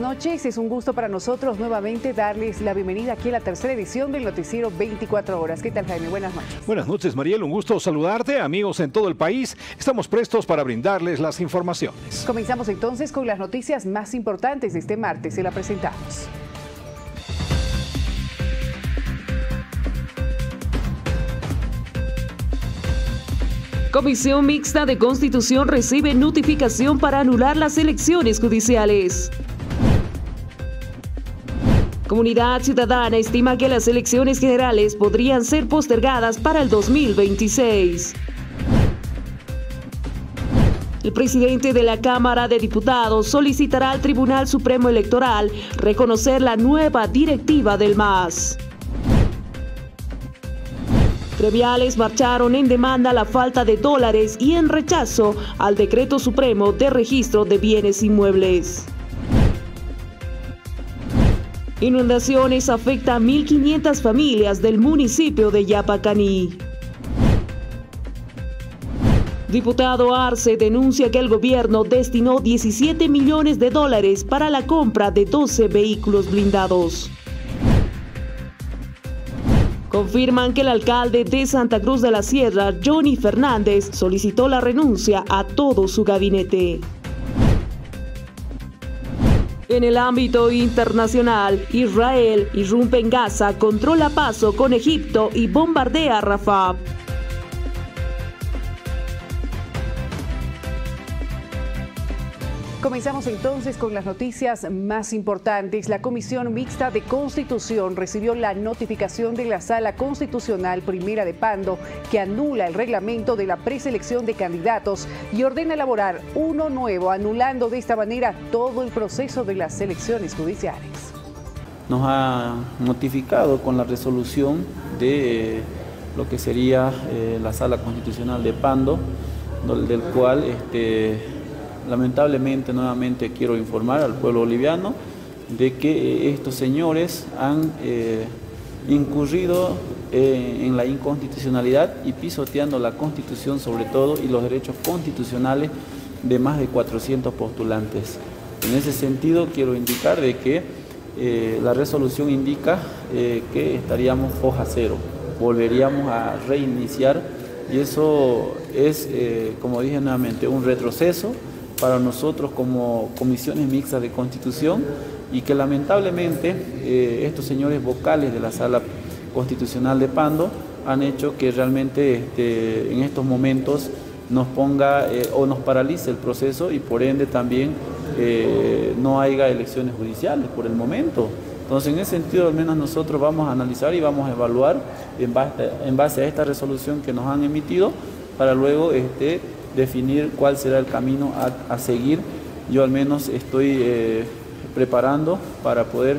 noches. Es un gusto para nosotros nuevamente darles la bienvenida aquí a la tercera edición del noticiero 24 horas. ¿Qué tal, Jaime? Buenas noches. Buenas noches, Mariel. Un gusto saludarte. Amigos en todo el país, estamos prestos para brindarles las informaciones. Comenzamos entonces con las noticias más importantes de este martes. Se la presentamos. Comisión Mixta de Constitución recibe notificación para anular las elecciones judiciales. Comunidad Ciudadana estima que las elecciones generales podrían ser postergadas para el 2026. El presidente de la Cámara de Diputados solicitará al Tribunal Supremo Electoral reconocer la nueva directiva del MAS. Gremiales marcharon en demanda a la falta de dólares y en rechazo al Decreto Supremo de Registro de Bienes Inmuebles. Inundaciones afectan a 1.500 familias del municipio de Yapacaní. Diputado Arce denuncia que el gobierno destinó 17 millones de dólares para la compra de 12 vehículos blindados. Confirman que el alcalde de Santa Cruz de la Sierra, Johnny Fernández, solicitó la renuncia a todo su gabinete. En el ámbito internacional, Israel irrumpe en Gaza, controla paso con Egipto y bombardea Rafah. Comenzamos entonces con las noticias más importantes. La Comisión Mixta de Constitución recibió la notificación de la Sala Constitucional Primera de Pando que anula el reglamento de la preselección de candidatos y ordena elaborar uno nuevo, anulando de esta manera todo el proceso de las elecciones judiciales. Nos ha notificado con la resolución de lo que sería la Sala Constitucional de Pando, del cual lamentablemente nuevamente quiero informar al pueblo boliviano de que estos señores han incurrido en la inconstitucionalidad y pisoteando la Constitución sobre todo y los derechos constitucionales de más de 400 postulantes. En ese sentido quiero indicar de que la resolución indica que estaríamos foja cero, volveríamos a reiniciar y eso es, como dije nuevamente, un retroceso para nosotros como comisiones mixtas de Constitución y que lamentablemente estos señores vocales de la Sala Constitucional de Pando han hecho que realmente en estos momentos nos ponga o nos paralice el proceso y por ende también no haya elecciones judiciales por el momento. Entonces en ese sentido al menos nosotros vamos a analizar y vamos a evaluar en base a esta resolución que nos han emitido para luego definir cuál será el camino a seguir. Yo al menos estoy preparando para poder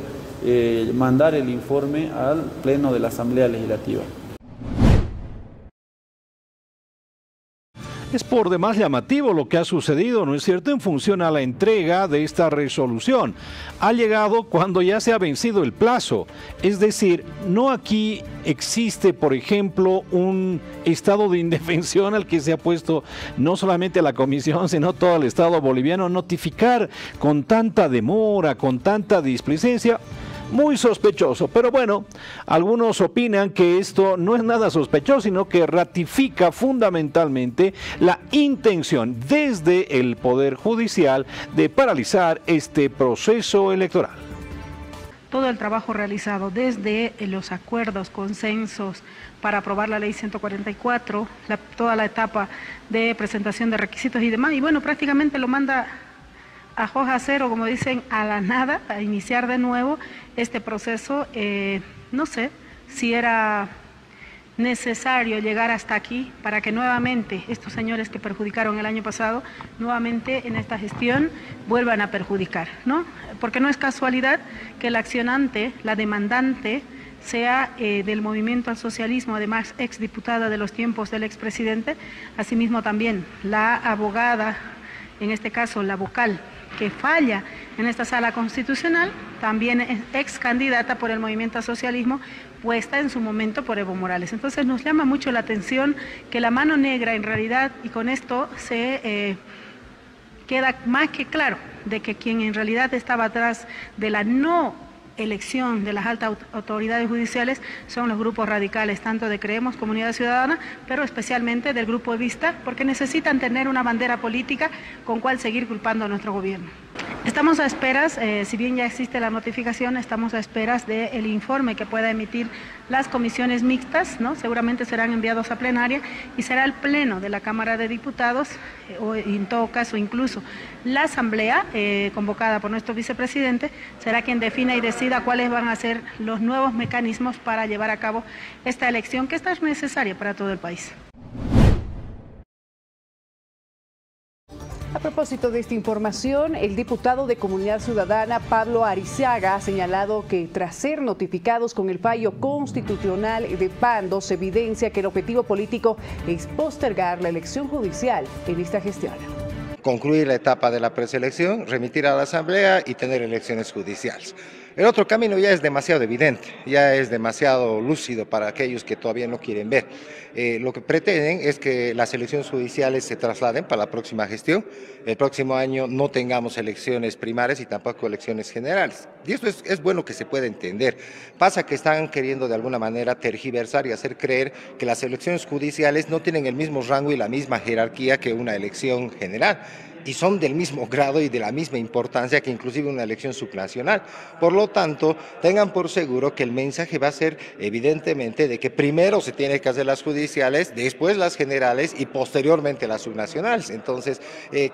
mandar el informe al Pleno de la Asamblea Legislativa. Es por demás llamativo lo que ha sucedido, ¿no es cierto?, en función a la entrega de esta resolución. Ha llegado cuando ya se ha vencido el plazo. Es decir, no aquí existe, por ejemplo, un estado de indefensión al que se ha puesto no solamente la Comisión, sino todo el Estado boliviano. Notificar con tanta demora, con tanta displicencia, muy sospechoso, pero bueno, algunos opinan que esto no es nada sospechoso, sino que ratifica fundamentalmente la intención desde el Poder Judicial de paralizar este proceso electoral. Todo el trabajo realizado desde los acuerdos, consensos para aprobar la ley 144, toda la etapa de presentación de requisitos y demás, y bueno, prácticamente lo manda a hoja cero, como dicen, a la nada, a iniciar de nuevo este proceso. No sé si era necesario llegar hasta aquí para que nuevamente estos señores que perjudicaron el año pasado, nuevamente en esta gestión vuelvan a perjudicar, ¿no? Porque no es casualidad que la accionante, la demandante, sea del movimiento al socialismo, además exdiputada de los tiempos del expresidente, asimismo también la abogada, en este caso la vocal, que falla en esta sala constitucional, también es ex candidata por el movimiento al socialismo, puesta en su momento por Evo Morales. Entonces nos llama mucho la atención que la mano negra en realidad, y con esto se queda más que claro, de que quien en realidad estaba atrás de la no elección de las altas autoridades judiciales son los grupos radicales, tanto de Creemos Comunidad Ciudadana, pero especialmente del Grupo Evista, porque necesitan tener una bandera política con cual seguir culpando a nuestro gobierno. Estamos a esperas, si bien ya existe la notificación, estamos a esperas del informe que pueda emitir las comisiones mixtas, ¿no? Seguramente serán enviados a plenaria y será el pleno de la Cámara de Diputados, o en todo caso incluso la asamblea convocada por nuestro vicepresidente, será quien defina y decida cuáles van a ser los nuevos mecanismos para llevar a cabo esta elección que esta es necesaria para todo el país. A propósito de esta información, el diputado de Comunidad Ciudadana, Pablo Arizaga, ha señalado que tras ser notificados con el fallo constitucional de Pando, se evidencia que el objetivo político es postergar la elección judicial en esta gestión. Concluir la etapa de la preselección, remitir a la Asamblea y tener elecciones judiciales. El otro camino ya es demasiado evidente, ya es demasiado lúcido para aquellos que todavía no quieren ver. Lo que pretenden es que las elecciones judiciales se trasladen para la próxima gestión. El próximo año no tengamos elecciones primarias y tampoco elecciones generales. Y esto es bueno que se pueda entender. Pasa que están queriendo de alguna manera tergiversar y hacer creer que las elecciones judiciales no tienen el mismo rango y la misma jerarquía que una elección general. Y son del mismo grado y de la misma importancia que inclusive una elección subnacional. Por lo tanto, tengan por seguro que el mensaje va a ser evidentemente de que primero se tiene que hacer las judiciales, después las generales y posteriormente las subnacionales. Entonces,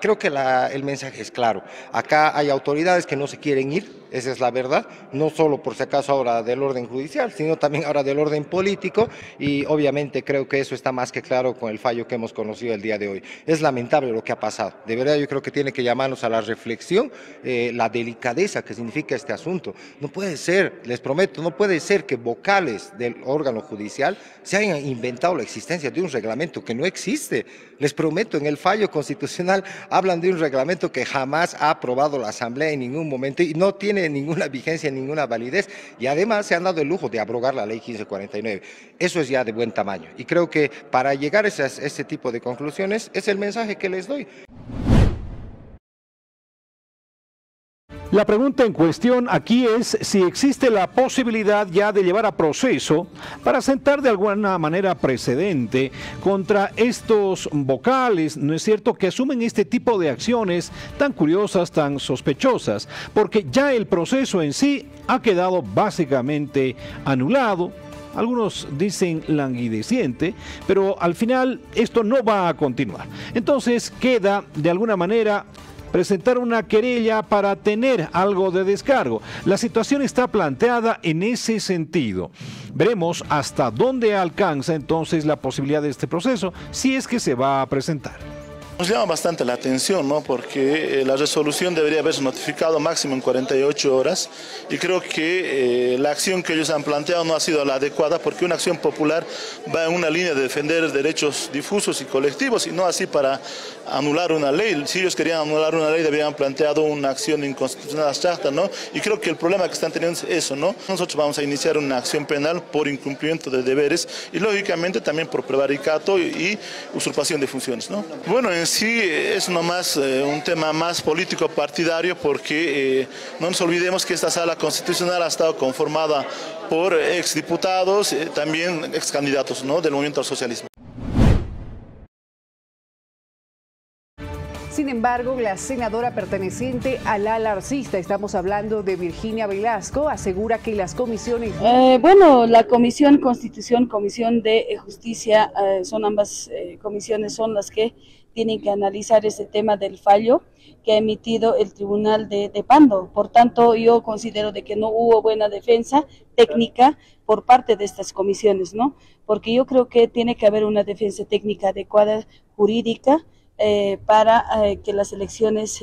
creo que el mensaje es claro. Acá hay autoridades que no se quieren ir, esa es la verdad, no solo por si acaso ahora del orden judicial, sino también ahora del orden político, y obviamente creo que eso está más que claro con el fallo que hemos conocido el día de hoy. Es lamentable lo que ha pasado, de verdad yo creo que tiene que llamarnos a la reflexión, la delicadeza que significa este asunto. No puede ser, les prometo, no puede ser que vocales del órgano judicial se hayan inventado la existencia de un reglamento que no existe. Les prometo, en el fallo constitucional hablan de un reglamento que jamás ha aprobado la Asamblea en ningún momento y no tiene ninguna vigencia, ninguna validez, y además se han dado el lujo de abrogar la ley 1549. Eso es ya de buen tamaño y creo que para llegar a ese tipo de conclusiones es el mensaje que les doy. La pregunta en cuestión aquí es si existe la posibilidad ya de llevar a proceso para sentar de alguna manera precedente contra estos vocales, ¿no es cierto?, que asumen este tipo de acciones tan curiosas, tan sospechosas, porque ya el proceso en sí ha quedado básicamente anulado. Algunos dicen languideciente, pero al final esto no va a continuar. Entonces queda de alguna manera presentar una querella para tener algo de descargo. La situación está planteada en ese sentido. Veremos hasta dónde alcanza entonces la posibilidad de este proceso, si es que se va a presentar. Nos llama bastante la atención, ¿no? Porque la resolución debería haberse notificado máximo en 48 horas y creo que la acción que ellos han planteado no ha sido la adecuada, porque una acción popular va en una línea de defender derechos difusos y colectivos y no así para anular una ley. Si ellos querían anular una ley, deberían planteado una acción inconstitucional abstracta, ¿no? Y creo que el problema que están teniendo es eso, ¿no? Nosotros vamos a iniciar una acción penal por incumplimiento de deberes y lógicamente también por prevaricato y usurpación de funciones, ¿no? Bueno, en sí es nomás un tema más político partidario, porque no nos olvidemos que esta sala constitucional ha estado conformada por exdiputados, también excandidatos, ¿no?, del movimiento al socialismo. Sin embargo, la senadora perteneciente al ala arcista, estamos hablando de Virginia Velasco, asegura que las comisiones... Bueno, la Comisión Constitución, Comisión de Justicia, son ambas comisiones, son las que tienen que analizar ese tema del fallo que ha emitido el Tribunal de Pando. Por tanto, yo considero de que no hubo buena defensa técnica por parte de estas comisiones, ¿no? Porque yo creo que tiene que haber una defensa técnica adecuada, jurídica, para que las elecciones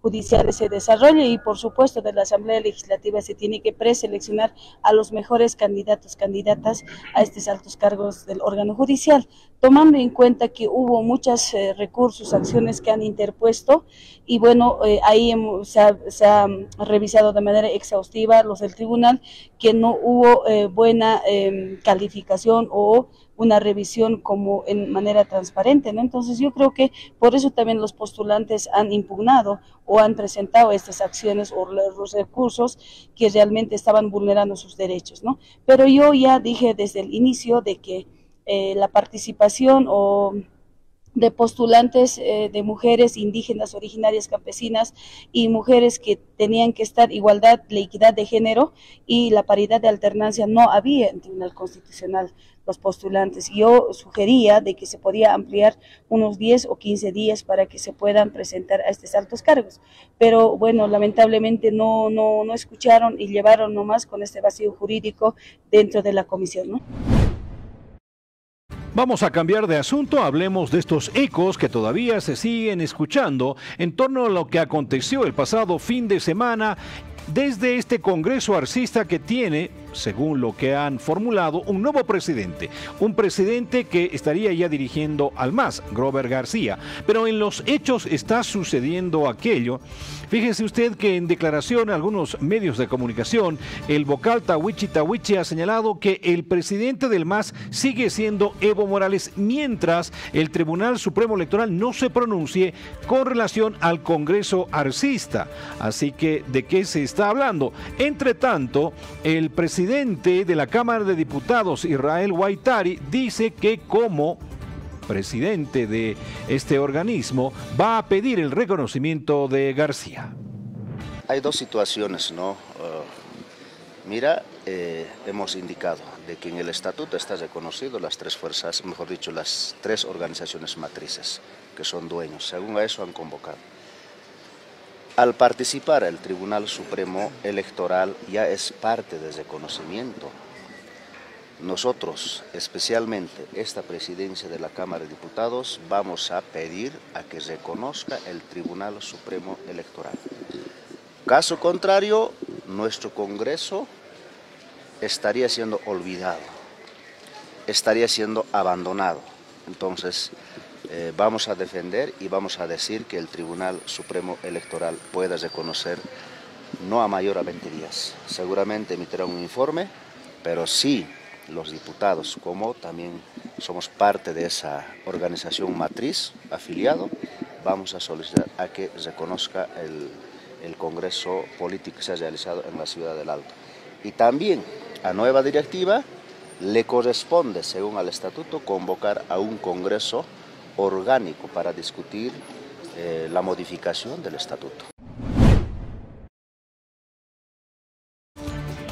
judiciales se desarrollen, y por supuesto de la Asamblea Legislativa se tiene que preseleccionar a los mejores candidatos, candidatas a estos altos cargos del órgano judicial, tomando en cuenta que hubo muchos recursos, acciones que han interpuesto, y bueno, ahí se ha revisado de manera exhaustiva los del tribunal, que no hubo buena calificación o una revisión como en manera transparente, ¿no? Entonces yo creo que por eso también los postulantes han impugnado o han presentado estas acciones o los recursos que realmente estaban vulnerando sus derechos, ¿no? Pero yo ya dije desde el inicio de que la participación o de postulantes de mujeres indígenas, originarias, campesinas y mujeres que tenían que estar igualdad, la equidad de género y la paridad de alternancia no había en el Tribunal Constitucional los postulantes. Yo sugería de que se podía ampliar unos 10 o 15 días para que se puedan presentar a estos altos cargos, pero bueno, lamentablemente no escucharon y llevaron nomás con este vacío jurídico dentro de la comisión, ¿no? Vamos a cambiar de asunto, hablemos de estos ecos que todavía se siguen escuchando en torno a lo que aconteció el pasado fin de semana desde este Congreso Arcista que tiene, según lo que han formulado, un nuevo presidente. Un presidente que estaría ya dirigiendo al MAS, Grover García. Pero en los hechos está sucediendo aquello. Fíjese usted que en declaración a algunos medios de comunicación, el vocal Tawichi ha señalado que el presidente del MAS sigue siendo Evo Morales, mientras el Tribunal Supremo Electoral no se pronuncie con relación al Congreso Arcista. Así que, ¿de qué se está hablando? Entre tanto, el presidente de la Cámara de Diputados, Israel Guaitari, dice que como presidente de este organismo va a pedir el reconocimiento de García. Hay dos situaciones, ¿no? Hemos indicado de que en el estatuto está reconocido las tres fuerzas, mejor dicho, las tres organizaciones matrices que son dueños. Según a eso han convocado. Al participar el Tribunal Supremo Electoral ya es parte del reconocimiento. Nosotros, especialmente esta presidencia de la Cámara de Diputados, vamos a pedir a que reconozca el Tribunal Supremo Electoral. Caso contrario, nuestro Congreso estaría siendo olvidado, estaría siendo abandonado. Entonces, vamos a defender y vamos a decir que el Tribunal Supremo Electoral pueda reconocer no a mayor a 20 días. Seguramente emitirá un informe, pero sí los diputados, como también somos parte de esa organización matriz, afiliado, vamos a solicitar a que reconozca el Congreso político que se ha realizado en la ciudad del Alto. Y también a nueva directiva le corresponde, según el estatuto, convocar a un Congreso orgánico para discutir la modificación del estatuto.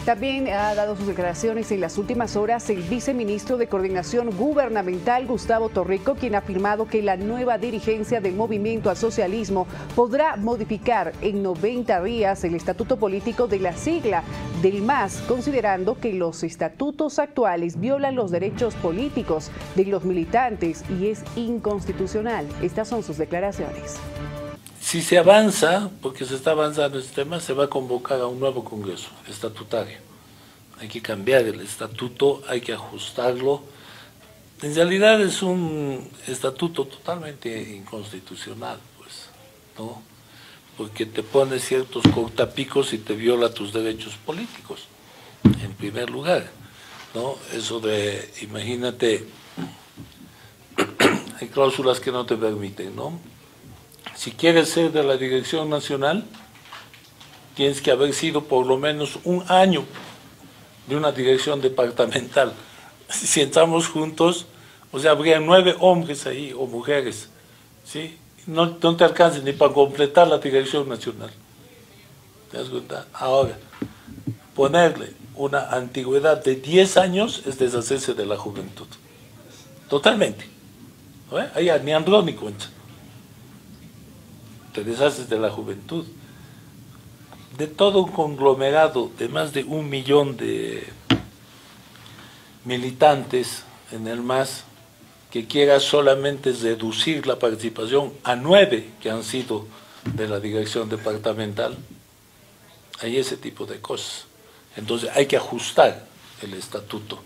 También ha dado sus declaraciones en las últimas horas el viceministro de Coordinación Gubernamental, Gustavo Torrico, quien ha afirmado que la nueva dirigencia del Movimiento al Socialismo podrá modificar en 90 días el estatuto político de la sigla del MAS, considerando que los estatutos actuales violan los derechos políticos de los militantes y es inconstitucional. Estas son sus declaraciones. Si se avanza, porque se está avanzando este tema, se va a convocar a un nuevo Congreso estatutario. Hay que cambiar el estatuto, hay que ajustarlo. En realidad es un estatuto totalmente inconstitucional, pues, ¿no? Porque te pone ciertos cortapicos y te viola tus derechos políticos, en primer lugar, ¿no? Eso de, imagínate, hay cláusulas que no te permiten, ¿no? Si quieres ser de la dirección nacional, tienes que haber sido por lo menos un año de una dirección departamental. Si entramos juntos, o sea, habría 9 hombres ahí o mujeres, ¿sí? No te alcances ni para completar la dirección nacional. ¿Te das cuenta? Ahora, ponerle una antigüedad de 10 años es deshacerse de la juventud. Totalmente. ¿No? Ahí ni Andrón ni cuenta. Te deshaces de la juventud. De todo un conglomerado de más de 1 millón de militantes en el MAS que quiera solamente reducir la participación a 9 que han sido de la dirección departamental, hay ese tipo de cosas. Entonces hay que ajustar el estatuto,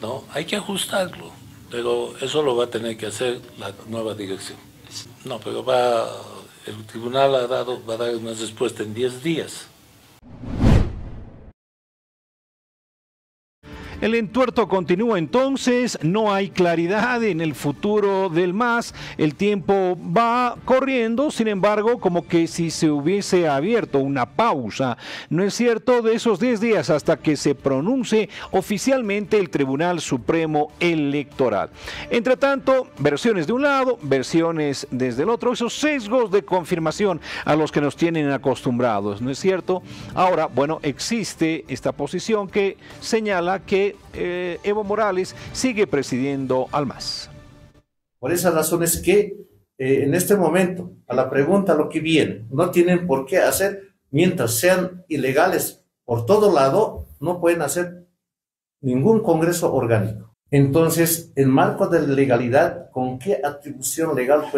¿no? Hay que ajustarlo, pero eso lo va a tener que hacer la nueva dirección. No, pero el tribunal va a dar una respuesta en 10 días. El entuerto continúa entonces, no hay claridad en el futuro del MAS, el tiempo va corriendo, sin embargo, como que si se hubiese abierto una pausa, ¿no es cierto?, de esos 10 días hasta que se pronuncie oficialmente el Tribunal Supremo Electoral. Entre tanto, versiones de un lado, versiones desde el otro, esos sesgos de confirmación a los que nos tienen acostumbrados, ¿no es cierto? Ahora, bueno, existe esta posición que señala que Evo Morales sigue presidiendo al MAS. Por esa razón es que en este momento, a la pregunta lo que viene, no tienen por qué hacer, mientras sean ilegales por todo lado, no pueden hacer ningún congreso orgánico. Entonces, en marco de la legalidad, ¿con qué atribución legal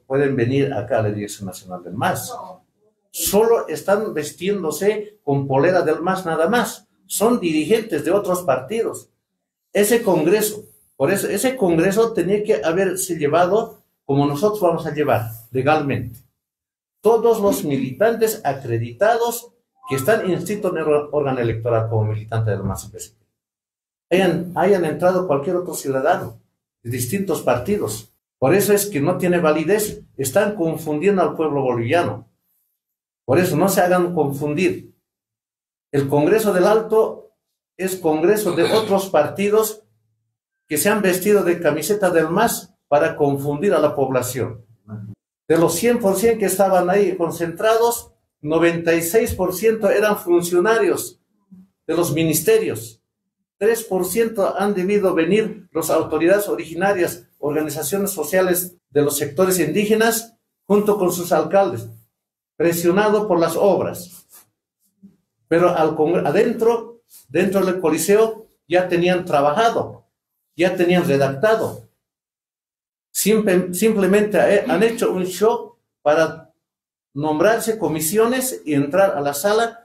pueden venir acá a la Dirección Nacional del MAS? Solo están vestiéndose con polera del MAS nada más. Son dirigentes de otros partidos. Ese congreso, por eso, ese congreso tenía que haberse llevado como nosotros vamos a llevar, legalmente. Todos los militantes acreditados que están inscritos en el órgano electoral como militante del MAS hayan entrado cualquier otro ciudadano de distintos partidos. Por eso es que no tiene validez. Están confundiendo al pueblo boliviano. Por eso no se hagan confundir. El Congreso del Alto es congreso de otros partidos que se han vestido de camiseta del MAS para confundir a la población. De los 100% que estaban ahí concentrados, 96% eran funcionarios de los ministerios. 3% han debido venir las autoridades originarias, organizaciones sociales de los sectores indígenas, junto con sus alcaldes, presionado por las obras. Pero dentro del Coliseo ya tenían trabajado, ya tenían redactado. Simplemente han hecho un show para nombrarse comisiones y entrar a la sala.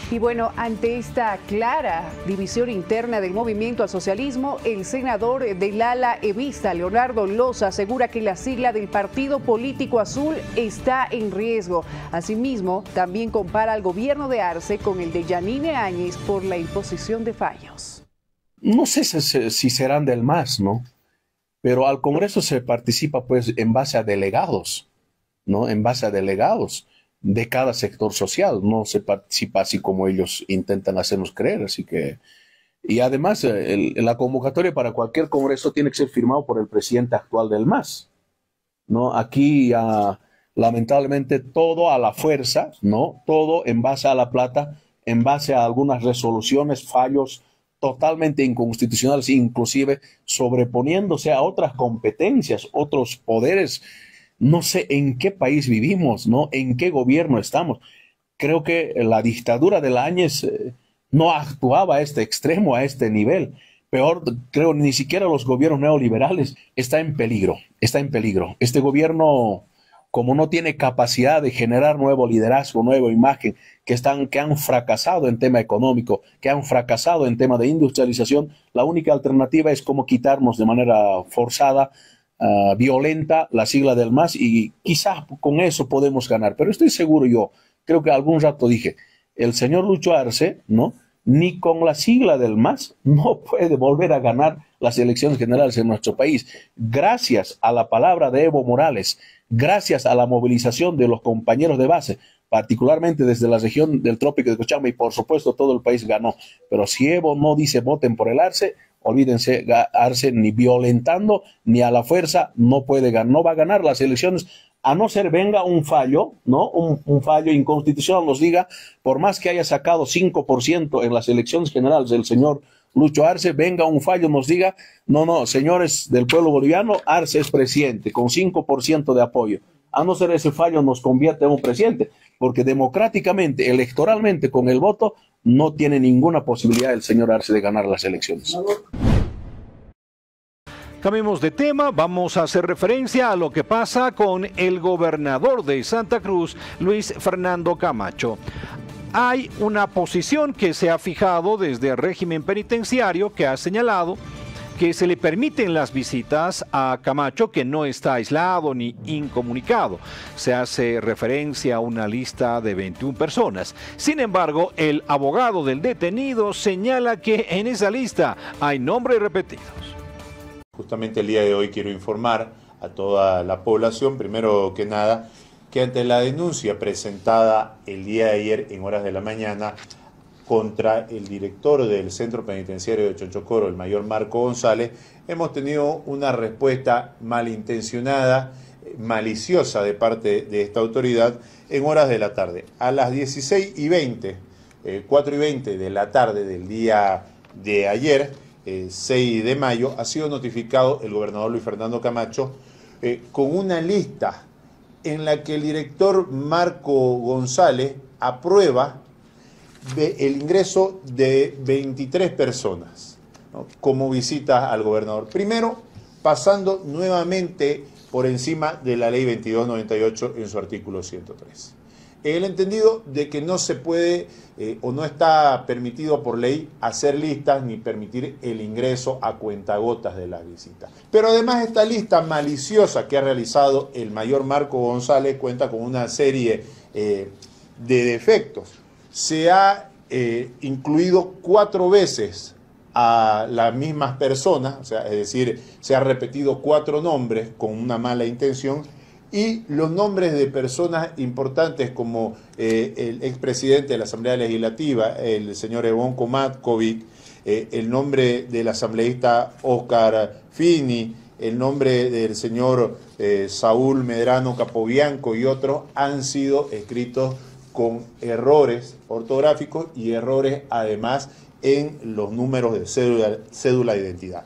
Y bueno, ante esta clara división interna del movimiento al socialismo, el senador del ala evista, Leonardo Loza, asegura que la sigla del Partido Político Azul está en riesgo. Asimismo, también compara al gobierno de Arce con el de Yanine Áñez por la imposición de fallos. No sé si serán del MAS, ¿no? Pero al Congreso se participa pues en base a delegados, ¿no? En base a delegados de cada sector social, no se participa así como ellos intentan hacernos creer, así que... Y además, la convocatoria para cualquier congreso tiene que ser firmado por el presidente actual del MAS, ¿no? Aquí, lamentablemente, todo a la fuerza, ¿no? Todo en base a la plata, en base a algunas resoluciones, fallos totalmente inconstitucionales, inclusive sobreponiéndose a otras competencias, otros poderes. No sé en qué país vivimos, ¿no? En qué gobierno estamos. Creo que la dictadura de Áñez no actuaba a este extremo, a este nivel. Peor, creo, ni siquiera los gobiernos neoliberales está en peligro, está en peligro. Este gobierno, como no tiene capacidad de generar nuevo liderazgo, nueva imagen, que han fracasado en tema económico, que han fracasado en tema de industrialización, la única alternativa es como quitarnos de manera forzada, violenta, la sigla del MAS, y quizás con eso podemos ganar. Pero estoy seguro yo, creo que algún rato dije, el señor Lucho Arce, ¿no? Ni con la sigla del MAS no puede volver a ganar las elecciones generales en nuestro país. Gracias a la palabra de Evo Morales, gracias a la movilización de los compañeros de base, particularmente desde la región del Trópico de Cochabamba, y por supuesto todo el país ganó. Pero si Evo no dice voten por el Arce, olvídense, Arce ni violentando ni a la fuerza no va a ganar las elecciones, a no ser venga un fallo, ¿no? Un fallo inconstitucional nos diga, por más que haya sacado 5% en las elecciones generales del señor Lucho Arce, venga un fallo nos diga, no, señores del pueblo boliviano, Arce es presidente con 5% de apoyo. A no ser ese fallo nos convierte en un presidente, porque democráticamente, electoralmente, con el voto, no tiene ninguna posibilidad el señor Arce de ganar las elecciones. Cambiemos de tema, vamos a hacer referencia a lo que pasa con el gobernador de Santa Cruz, Luis Fernando Camacho. Hay una posición que se ha fijado desde el régimen penitenciario que ha señalado que se le permiten las visitas a Camacho, que no está aislado ni incomunicado. Se hace referencia a una lista de 21 personas. Sin embargo, el abogado del detenido señala que en esa lista hay nombres repetidos. Justamente el día de hoy quiero informar a toda la población, primero que nada, que ante la denuncia presentada el día de ayer en horas de la mañana contra el director del Centro Penitenciario de Chonchocoro, el mayor Marco González, hemos tenido una respuesta malintencionada, maliciosa de parte de esta autoridad en horas de la tarde. A las 16:20, 4:20 de la tarde del día de ayer, 6 de mayo, ha sido notificado el gobernador Luis Fernando Camacho con una lista en la que el director Marco González aprueba el ingreso de 23 personas, ¿no?, como visita al gobernador. Primero, pasando nuevamente por encima de la ley 2298 en su artículo 103. El entendido de que no se puede o no está permitido por ley hacer listas ni permitir el ingreso a cuentagotas de las visitas. Pero además esta lista maliciosa que ha realizado el mayor Marco González cuenta con una serie de defectos. Se ha incluido 4 veces a las mismas personas, o sea, es decir, se ha repetido 4 nombres con una mala intención, y los nombres de personas importantes como el expresidente de la Asamblea Legislativa, el señor Evonko Matkovic, el nombre del asambleísta Oscar Fini, el nombre del señor Saúl Medrano Capobianco y otros han sido escritos con errores ortográficos y errores además en los números de cédula de identidad.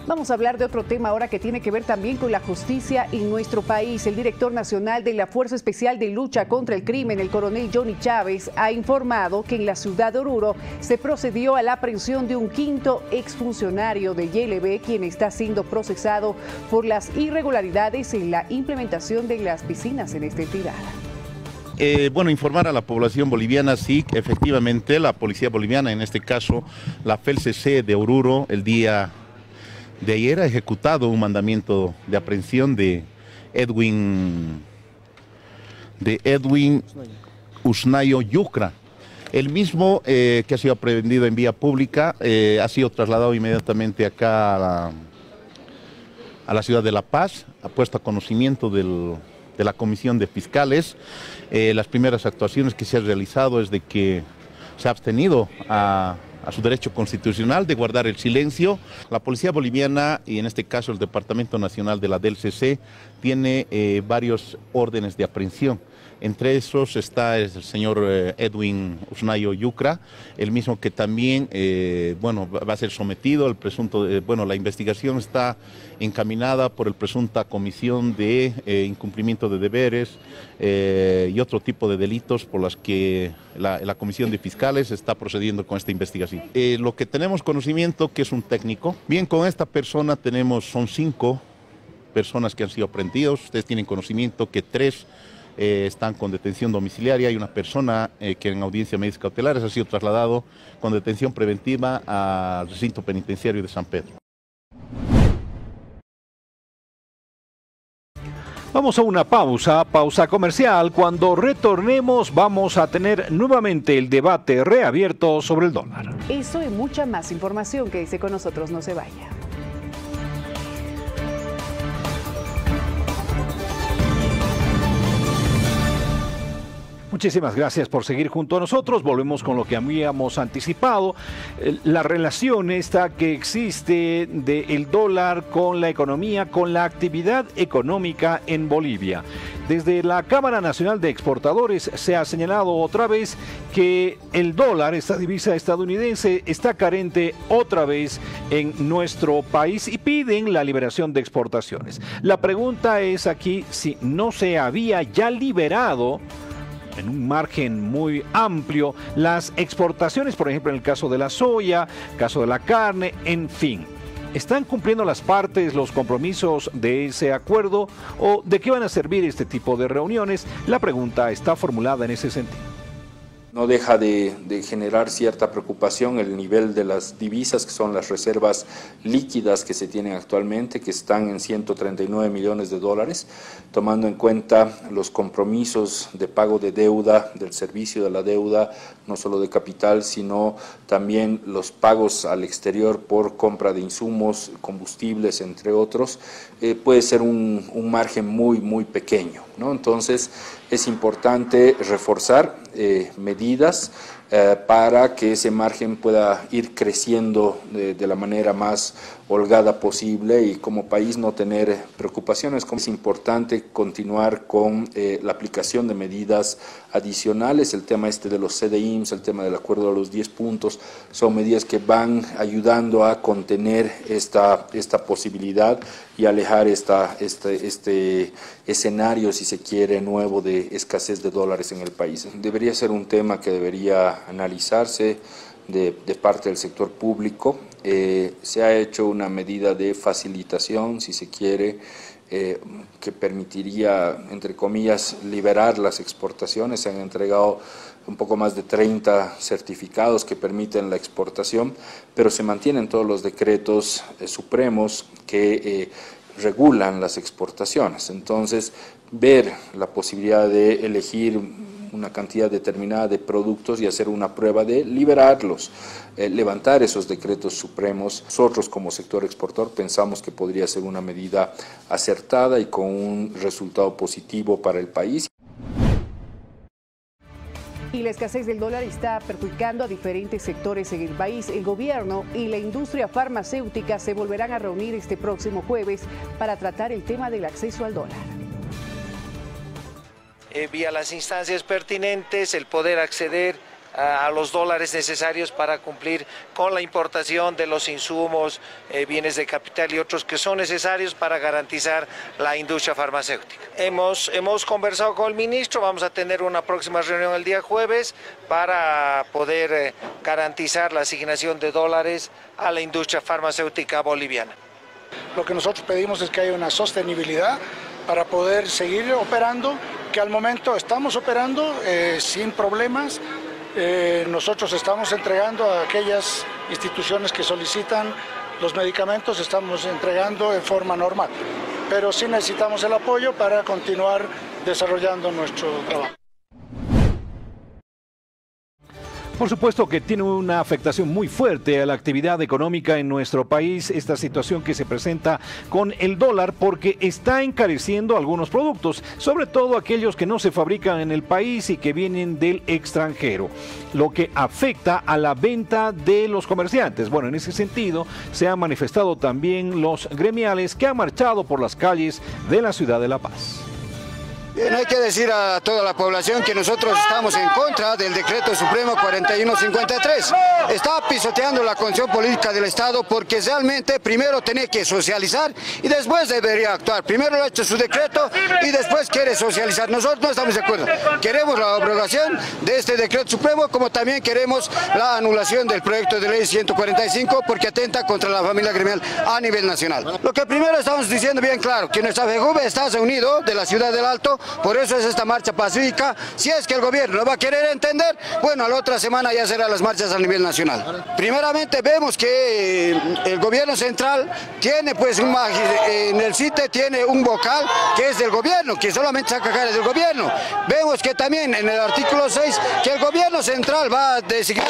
Vamos a hablar de otro tema ahora que tiene que ver también con la justicia en nuestro país. El director nacional de la Fuerza Especial de Lucha contra el Crimen, el coronel Johnny Chávez, ha informado que en la ciudad de Oruro se procedió a la aprehensión de un 5º exfuncionario de YLB, quien está siendo procesado por las irregularidades en la implementación de las piscinas en esta entidad. Bueno, informar a la población boliviana, sí, efectivamente, la policía boliviana, en este caso la FELCC de Oruro, el día de ayer ha ejecutado un mandamiento de aprehensión de Edwin Usnayo Yucra. El mismo que ha sido aprehendido en vía pública ha sido trasladado inmediatamente acá a la ciudad de La Paz, ha puesto a conocimiento de la Comisión de Fiscales. Las primeras actuaciones que se han realizado es de que se ha abstenido a su derecho constitucional de guardar el silencio. La policía boliviana, y en este caso el Departamento Nacional de la DELCC, tiene varios órdenes de aprehensión. Entre esos está el señor Edwin Usnayo Yucra, el mismo que también bueno, va a ser sometido al presunto, bueno, la investigación está encaminada por el presunta comisión de incumplimiento de deberes y otro tipo de delitos por las que la Comisión de Fiscales está procediendo con esta investigación. Lo que tenemos conocimiento que es un técnico. Bien, con esta persona son 5 personas que han sido aprehendidos. Ustedes tienen conocimiento que 3 están con detención domiciliaria. Hay una persona que en audiencia médica cautelares ha sido trasladado con detención preventiva al recinto penitenciario de San Pedro. Vamos a una pausa comercial. Cuando retornemos vamos a tener nuevamente el debate reabierto sobre el dólar. Eso y mucha más información. Quédese con nosotros, no se vaya. Muchísimas gracias por seguir junto a nosotros. Volvemos con lo que habíamos anticipado, la relación esta que existe del dólar con la economía, con la actividad económica en Bolivia. Desde la Cámara Nacional de Exportadores se ha señalado otra vez que el dólar, esta divisa estadounidense, está carente otra vez en nuestro país y piden la liberación de exportaciones. La pregunta es aquí si no se había ya liberado en un margen muy amplio las exportaciones, por ejemplo en el caso de la soya, caso de la carne, en fin. ¿Están cumpliendo las partes los compromisos de ese acuerdo o de qué van a servir este tipo de reuniones? La pregunta está formulada en ese sentido. No deja de generar cierta preocupación el nivel de las divisas, que son las reservas líquidas que se tienen actualmente, que están en 139 millones de dólares, tomando en cuenta los compromisos de pago de deuda, del servicio de la deuda, no solo de capital, sino también los pagos al exterior por compra de insumos, combustibles, entre otros, puede ser un margen muy pequeño, ¿no? Entonces, es importante reforzar medidas para que ese margen pueda ir creciendo de la manera más holgada posible y como país no tener preocupaciones. Es importante continuar con la aplicación de medidas adicionales, el tema de los CDIMS, el tema del acuerdo de los 10 puntos, son medidas que van ayudando a contener esta posibilidad y alejar este escenario, si se quiere, nuevo de escasez de dólares en el país. Debería ser un tema que debería analizarse de parte del sector público. Se ha hecho una medida de facilitación, si se quiere, que permitiría, entre comillas, liberar las exportaciones. Se han entregado un poco más de 30 certificados que permiten la exportación, pero se mantienen todos los decretos supremos que regulan las exportaciones. Entonces, ver la posibilidad de elegir una cantidad determinada de productos y hacer una prueba de liberarlos, levantar esos decretos supremos. Nosotros como sector exportador pensamos que podría ser una medida acertada y con un resultado positivo para el país. Y la escasez del dólar está perjudicando a diferentes sectores en el país. El gobierno y la industria farmacéutica se volverán a reunir este próximo jueves para tratar el tema del acceso al dólar. Vía las instancias pertinentes, el poder acceder a los dólares necesarios para cumplir con la importación de los insumos, bienes de capital y otros que son necesarios para garantizar la industria farmacéutica. Hemos conversado con el ministro, vamos a tener una próxima reunión el día jueves para poder garantizar la asignación de dólares a la industria farmacéutica boliviana. Lo que nosotros pedimos es que haya una sostenibilidad para poder seguir operando, que al momento estamos operando sin problemas. Nosotros estamos entregando a aquellas instituciones que solicitan los medicamentos, estamos entregando en forma normal, pero sí necesitamos el apoyo para continuar desarrollando nuestro trabajo. Por supuesto que tiene una afectación muy fuerte a la actividad económica en nuestro país, esta situación que se presenta con el dólar, porque está encareciendo algunos productos, sobre todo aquellos que no se fabrican en el país y que vienen del extranjero, lo que afecta a la venta de los comerciantes. Bueno, en ese sentido se han manifestado también los gremiales que han marchado por las calles de la ciudad de La Paz. Bien, hay que decir a toda la población que nosotros estamos en contra del decreto supremo 4153. Está pisoteando la condición política del Estado porque realmente primero tiene que socializar y después debería actuar. Primero lo ha hecho su decreto y después quiere socializar. Nosotros no estamos de acuerdo. Queremos la abrogación de este decreto supremo, como también queremos la anulación del proyecto de ley 145 porque atenta contra la familia gremial a nivel nacional. Lo que primero estamos diciendo bien claro, que nuestra FEJUVE está reunido de la ciudad del Alto. Por eso es esta marcha pacífica. Si es que el gobierno lo va a querer entender, bueno, la otra semana ya serán las marchas a nivel nacional. Primeramente vemos que el gobierno central tiene pues en el CITE tiene un vocal que es del gobierno, que solamente saca cara del gobierno. Vemos que también en el artículo 6 que el gobierno central va a designar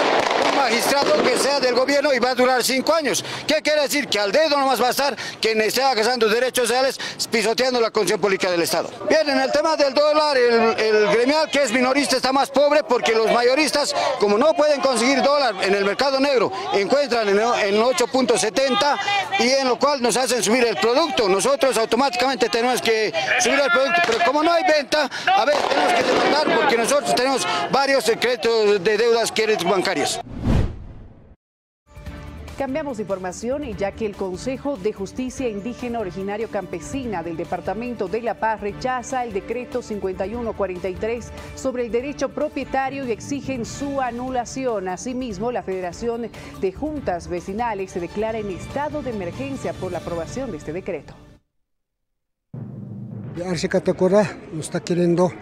un magistrado que sea del gobierno y va a durar 5 años. ¿Qué quiere decir? Que al dedo nomás va a estar quien esté agasando derechos reales, pisoteando la condición política del Estado. Bien, en el tema del dólar, el gremial que es minorista está más pobre porque los mayoristas, como no pueden conseguir dólar en el mercado negro, encuentran en 8.70 y en lo cual nos hacen subir el producto. Nosotros automáticamente tenemos que subir el producto, pero como no hay venta, a ver, tenemos que demandar porque nosotros tenemos varios secretos de deudas bancarias. Cambiamos de información y ya que el Consejo de Justicia Indígena Originario Campesina del Departamento de La Paz rechaza el decreto 5143 sobre el derecho propietario y exigen su anulación. Asimismo, la Federación de Juntas Vecinales se declara en estado de emergencia por la aprobación de este decreto. Arce Catacora nos está queriendo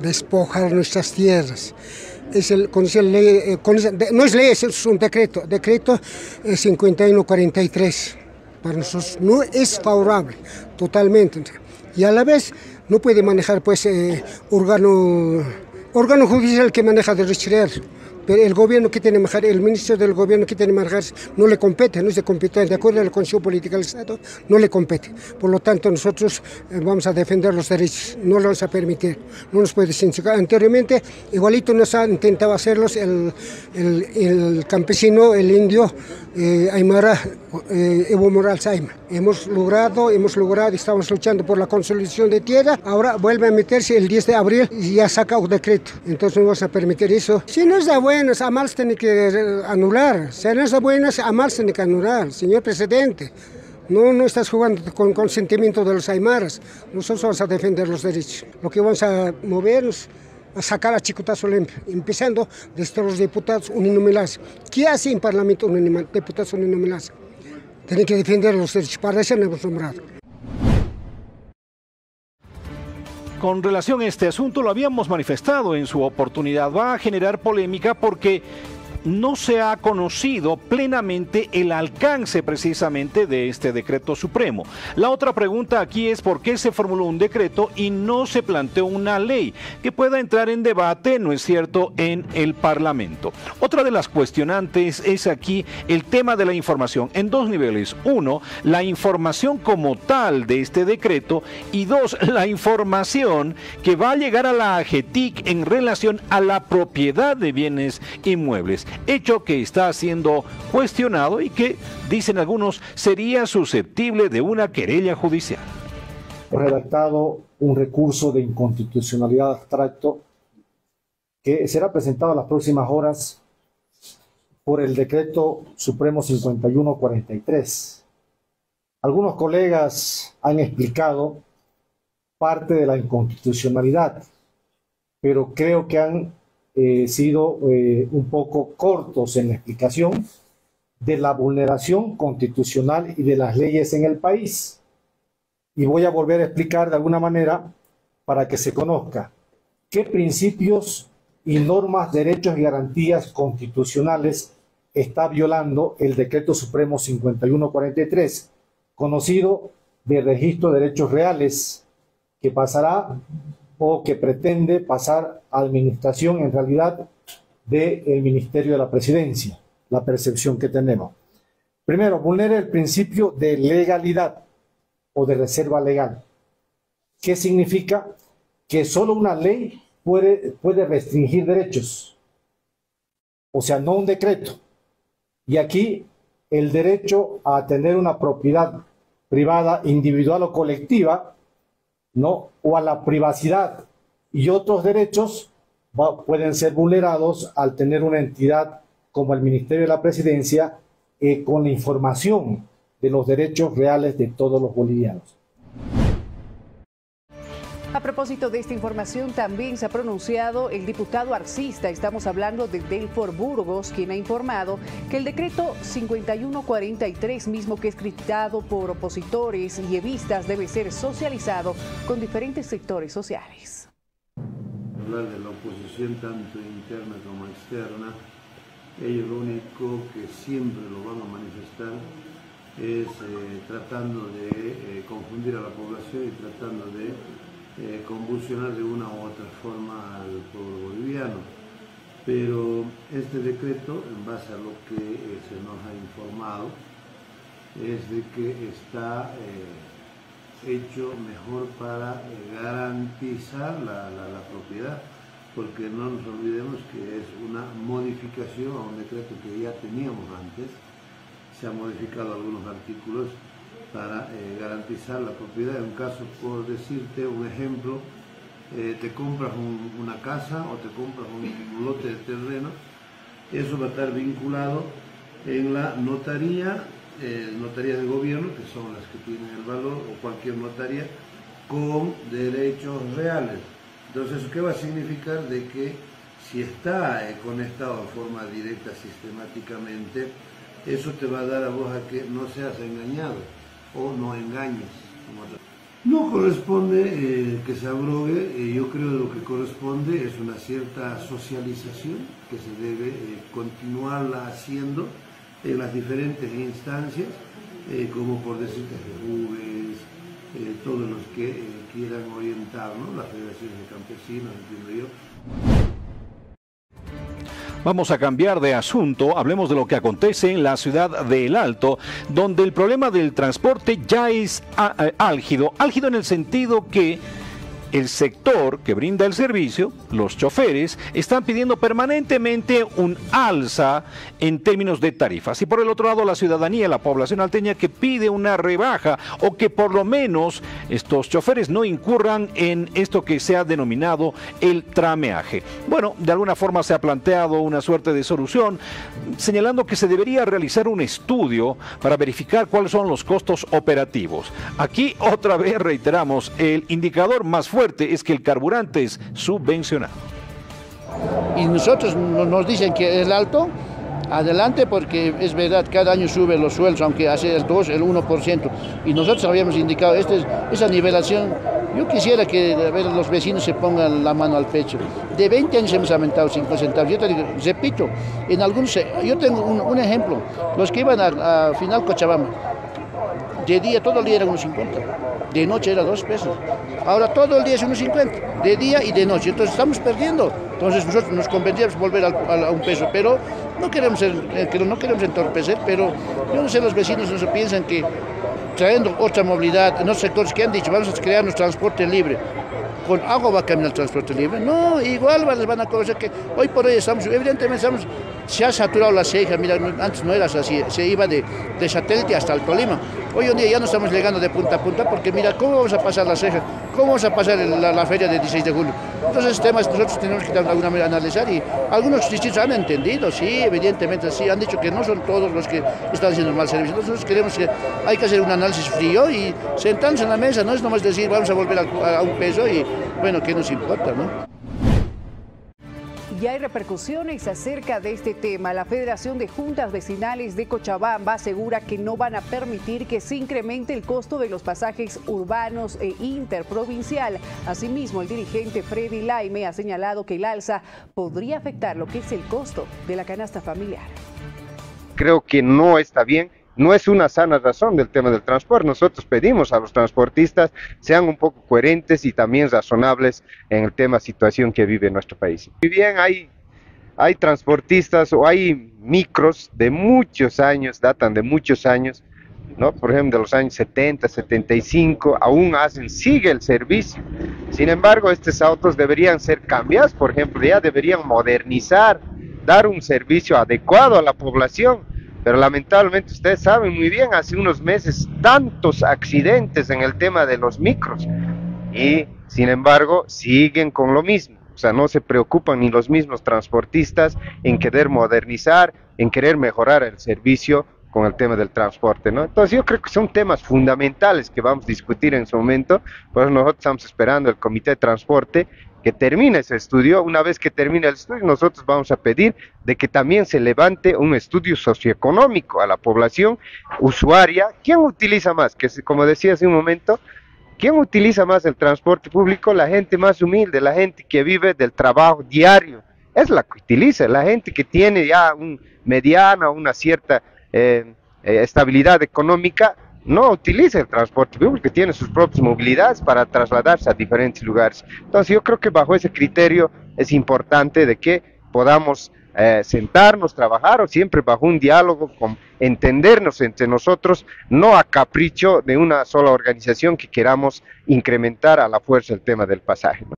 despojar nuestras tierras. Es no es ley, es un decreto 5143. Para nosotros no es favorable totalmente. Y a la vez no puede manejar pues órgano judicial que maneja de retirar. Pero el gobierno que tiene que manejar, el ministro del gobierno que tiene que manejar, no le compete, no es de competencia, de acuerdo al Consejo Político del Estado, no le compete. Por lo tanto, nosotros vamos a defender los derechos, no lo vamos a permitir, no nos puede censurar. Anteriormente, igualito nos ha intentado hacerlos el campesino, el indio, Aymara, Evo Morales Ayma. Hemos logrado, estamos luchando por la consolidación de tierra, ahora vuelve a meterse el 10 de abril y ya saca un decreto, entonces no vamos a permitir eso. Si no es de buenas, a mal tiene que anular, si no es de buenas, a mal tiene que anular, señor presidente. No estás jugando con consentimiento de los aymaras, nosotros vamos a defender los derechos. Lo que vamos a movernos, a sacar a chicotazo limpio, empezando desde los diputados uninominales. ¿Qué hace en Parlamento diputados uninominales? Tienen que defender los derechos, para eso nos hemos nombrado. Con relación a este asunto, lo habíamos manifestado en su oportunidad, va a generar polémica porque no se ha conocido plenamente el alcance precisamente de este decreto supremo. La otra pregunta aquí es por qué se formuló un decreto y no se planteó una ley que pueda entrar en debate, ¿no es cierto?, en el Parlamento. Otra de las cuestionantes es aquí el tema de la información en dos niveles. Uno, la información como tal de este decreto y dos, la información que va a llegar a la AGETIC en relación a la propiedad de bienes inmuebles. Hecho que está siendo cuestionado y que, dicen algunos, sería susceptible de una querella judicial. He redactado un recurso de inconstitucionalidad abstracto que será presentado en las próximas horas por el Decreto Supremo 5143. Algunos colegas han explicado parte de la inconstitucionalidad, pero creo que han sido un poco cortos en la explicación de la vulneración constitucional y de las leyes en el país. Y voy a volver a explicar de alguna manera para que se conozca qué principios y normas, derechos y garantías constitucionales está violando el Decreto Supremo 5143, conocido de Registro de Derechos Reales, que pasará o que pretende pasar a administración en realidad del Ministerio de la Presidencia, la percepción que tenemos. Primero, vulnera el principio de legalidad o de reserva legal. ¿Qué significa? Que solo una ley puede restringir derechos, o sea, no un decreto. Y aquí el derecho a tener una propiedad privada, individual o colectiva, ¿no?, o a la privacidad y otros derechos pueden ser vulnerados al tener una entidad como el Ministerio de la Presidencia con la información de los derechos reales de todos los bolivianos. A propósito de esta información, también se ha pronunciado el diputado arcista, estamos hablando de Delfor Burgos, quien ha informado que el decreto 5143, mismo que es criticado por opositores y evistas, debe ser socializado con diferentes sectores sociales. Hablar de la oposición tanto interna como externa, ellos lo único que siempre lo van a manifestar es tratando de confundir a la población y tratando de convulsionar de una u otra forma al pueblo boliviano. Pero este decreto, en base a lo que se nos ha informado, es de que está hecho mejor para garantizar la propiedad, porque no nos olvidemos que es una modificación a un decreto que ya teníamos antes. Se han modificado algunos artículos para garantizar la propiedad. En un caso, por decirte un ejemplo, te compras una casa o te compras un lote de terreno, eso va a estar vinculado en la notaría, notaría de gobierno, que son las que tienen el valor, o cualquier notaría, con derechos reales. Entonces, ¿qué va a significar? De que si está conectado de forma directa sistemáticamente, eso te va a dar a vos a que no seas engañado o no engañes. No corresponde que se abrogue, yo creo que lo que corresponde es una cierta socialización que se debe continuarla haciendo en las diferentes instancias, como por decirte, todos los que quieran orientar, ¿no? Las federaciones de campesinos, entiendo yo. Vamos a cambiar de asunto, hablemos de lo que acontece en la ciudad de El Alto, donde el problema del transporte ya es álgido en el sentido que el sector que brinda el servicio, los choferes, están pidiendo permanentemente un alza en términos de tarifas. Y por el otro lado, la ciudadanía, la población alteña, que pide una rebaja o que por lo menos estos choferes no incurran en esto que se ha denominado el trameaje. Bueno, de alguna forma se ha planteado una suerte de solución, señalando que se debería realizar un estudio para verificar cuáles son los costos operativos. Aquí otra vez reiteramos, el indicador más fuerte es que el carburante es subvencionado. Y nosotros nos dicen que es alto, adelante, porque es verdad, cada año suben los sueldos, aunque hace el 2, el 1%, y nosotros habíamos indicado esa nivelación. Yo quisiera que los vecinos se pongan la mano al pecho. De 20 años hemos aumentado 5 centavos. Yo te digo, repito, en algunos, yo tengo un ejemplo, los que iban a Final Cochabamba, de día, todo el día era 1.50, de noche era 2 pesos. Ahora todo el día es 1.50, de día y de noche. Entonces estamos perdiendo. Entonces nosotros nos convendría volver a 1 peso, pero no queremos entorpecer, pero yo no sé, los vecinos no se piensan que trayendo otra movilidad en los sectores que han dicho, vamos a crear nuestro transporte libre. ¿Con agua va a caminar el transporte libre? No, igual les van a cobrar, que hoy por hoy evidentemente se ha saturado la ceja. Mira, antes no era así, se iba de Satélite hasta el Tolima. Hoy en día ya no estamos llegando de punta a punta, porque mira, ¿cómo vamos a pasar la ceja? ¿Cómo vamos a pasar la feria del 16 de julio? Entonces, temas nosotros tenemos que de alguna manera analizar, y algunos distritos han entendido, sí, evidentemente, sí, han dicho que no son todos los que están haciendo mal servicio. Nosotros creemos que hay que hacer un análisis frío y sentarnos en la mesa, no es nomás decir vamos a volver a 1 peso y bueno, ¿qué nos importa, no? Ya hay repercusiones acerca de este tema. La Federación de Juntas Vecinales de Cochabamba asegura que no van a permitir que se incremente el costo de los pasajes urbanos e interprovincial. Asimismo, el dirigente Freddy Laime ha señalado que el alza podría afectar lo que es el costo de la canasta familiar. Creo que no está bien. No es una sana razón del tema del transporte. Nosotros pedimos a los transportistas sean un poco coherentes y también razonables en el tema situación que vive nuestro país. Si bien hay transportistas o hay micros de muchos años, datan de muchos años, ¿no? Por ejemplo, de los años 70, 75, aún sigue el servicio. Sin embargo, estos autos deberían ser cambiados, por ejemplo, ya deberían modernizar, dar un servicio adecuado a la población. Pero lamentablemente ustedes saben muy bien, hace unos meses tantos accidentes en el tema de los micros y sin embargo siguen con lo mismo. O sea, no se preocupan ni los mismos transportistas en querer modernizar, en querer mejorar el servicio con el tema del transporte, ¿no? Entonces yo creo que son temas fundamentales que vamos a discutir en su momento. Por eso nosotros estamos esperando el Comité de Transporte que termine ese estudio. Una vez que termine el estudio, nosotros vamos a pedir de que también se levante un estudio socioeconómico a la población usuaria. ¿Quién utiliza más? Que como decía hace un momento, ¿quién utiliza más el transporte público? La gente más humilde, la gente que vive del trabajo diario, es la que utiliza. La gente que tiene ya una cierta estabilidad económica, no utiliza el transporte público, tiene sus propias movilidades para trasladarse a diferentes lugares. Entonces yo creo que bajo ese criterio es importante de que podamos sentarnos, trabajar, o siempre bajo un diálogo, entendernos entre nosotros, no a capricho de una sola organización que queramos incrementar a la fuerza el tema del pasaje, ¿no?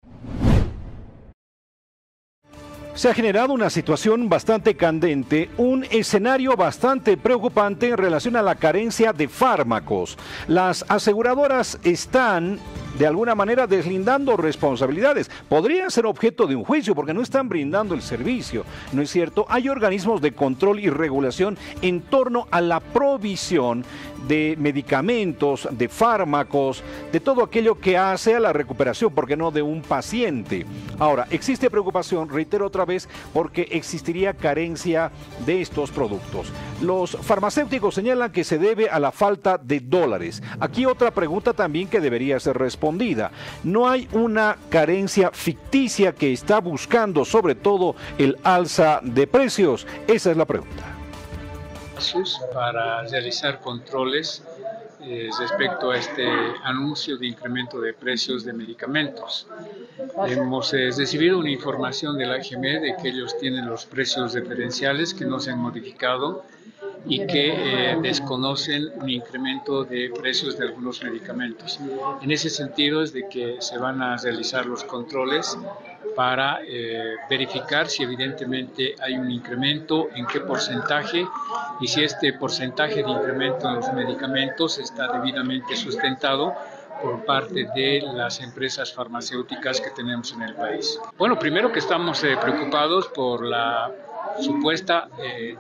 Se ha generado una situación bastante candente, un escenario bastante preocupante en relación a la carencia de fármacos. Las aseguradoras están de alguna manera deslindando responsabilidades. Podrían ser objeto de un juicio porque no están brindando el servicio, ¿no es cierto? Hay organismos de control y regulación en torno a la provisión de medicamentos, de fármacos, de todo aquello que hace a la recuperación, porque no de un paciente. Ahora, existe preocupación, reitero otra vez, porque existiría carencia de estos productos. Los farmacéuticos señalan que se debe a la falta de dólares. Aquí otra pregunta también que debería ser respondida. ¿No hay una carencia ficticia que está buscando sobre todo el alza de precios? Esa es la pregunta. Para realizar controles respecto a este anuncio de incremento de precios de medicamentos. Hemos recibido una información de la AGMED de que ellos tienen los precios referenciales que no se han modificado y que desconocen un incremento de precios de algunos medicamentos. En ese sentido es de que se van a realizar los controles para verificar si evidentemente hay un incremento, en qué porcentaje y si este porcentaje de incremento en los medicamentos está debidamente sustentado por parte de las empresas farmacéuticas que tenemos en el país. Bueno, primero que estamos preocupados por la supuesta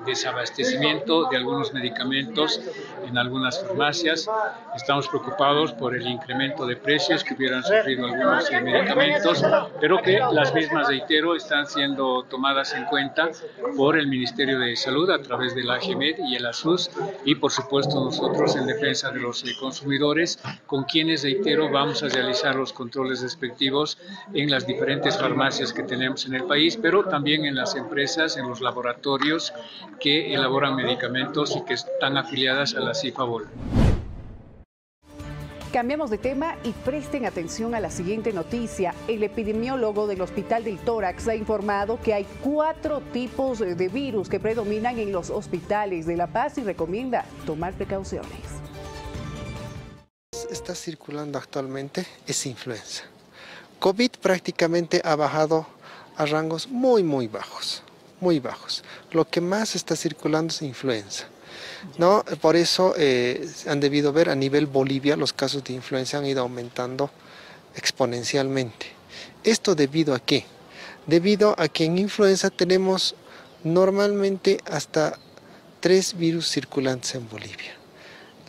desabastecimiento de algunos medicamentos en algunas farmacias. Estamos preocupados por el incremento de precios que hubieran sufrido algunos medicamentos, pero que las mismas, reitero, están siendo tomadas en cuenta por el Ministerio de Salud a través de la AGMED y el ASUS y por supuesto nosotros en defensa de los consumidores, con quienes, reitero, vamos a realizar los controles respectivos en las diferentes farmacias que tenemos en el país, pero también en las empresas, en los laboratorios que elaboran medicamentos y que están afiliadas a la CIFABOL. Cambiamos de tema y presten atención a la siguiente noticia. El epidemiólogo del Hospital del Tórax ha informado que hay 4 tipos de virus que predominan en los hospitales de La Paz y recomienda tomar precauciones. Está circulando actualmente es influenza. COVID prácticamente ha bajado a rangos muy bajos. Muy bajos. Lo que más está circulando es influenza, ¿no? Por eso han debido ver a nivel Bolivia los casos de influenza han ido aumentando exponencialmente. ¿Esto debido a qué? Debido a que en influenza tenemos normalmente hasta 3 virus circulantes en Bolivia.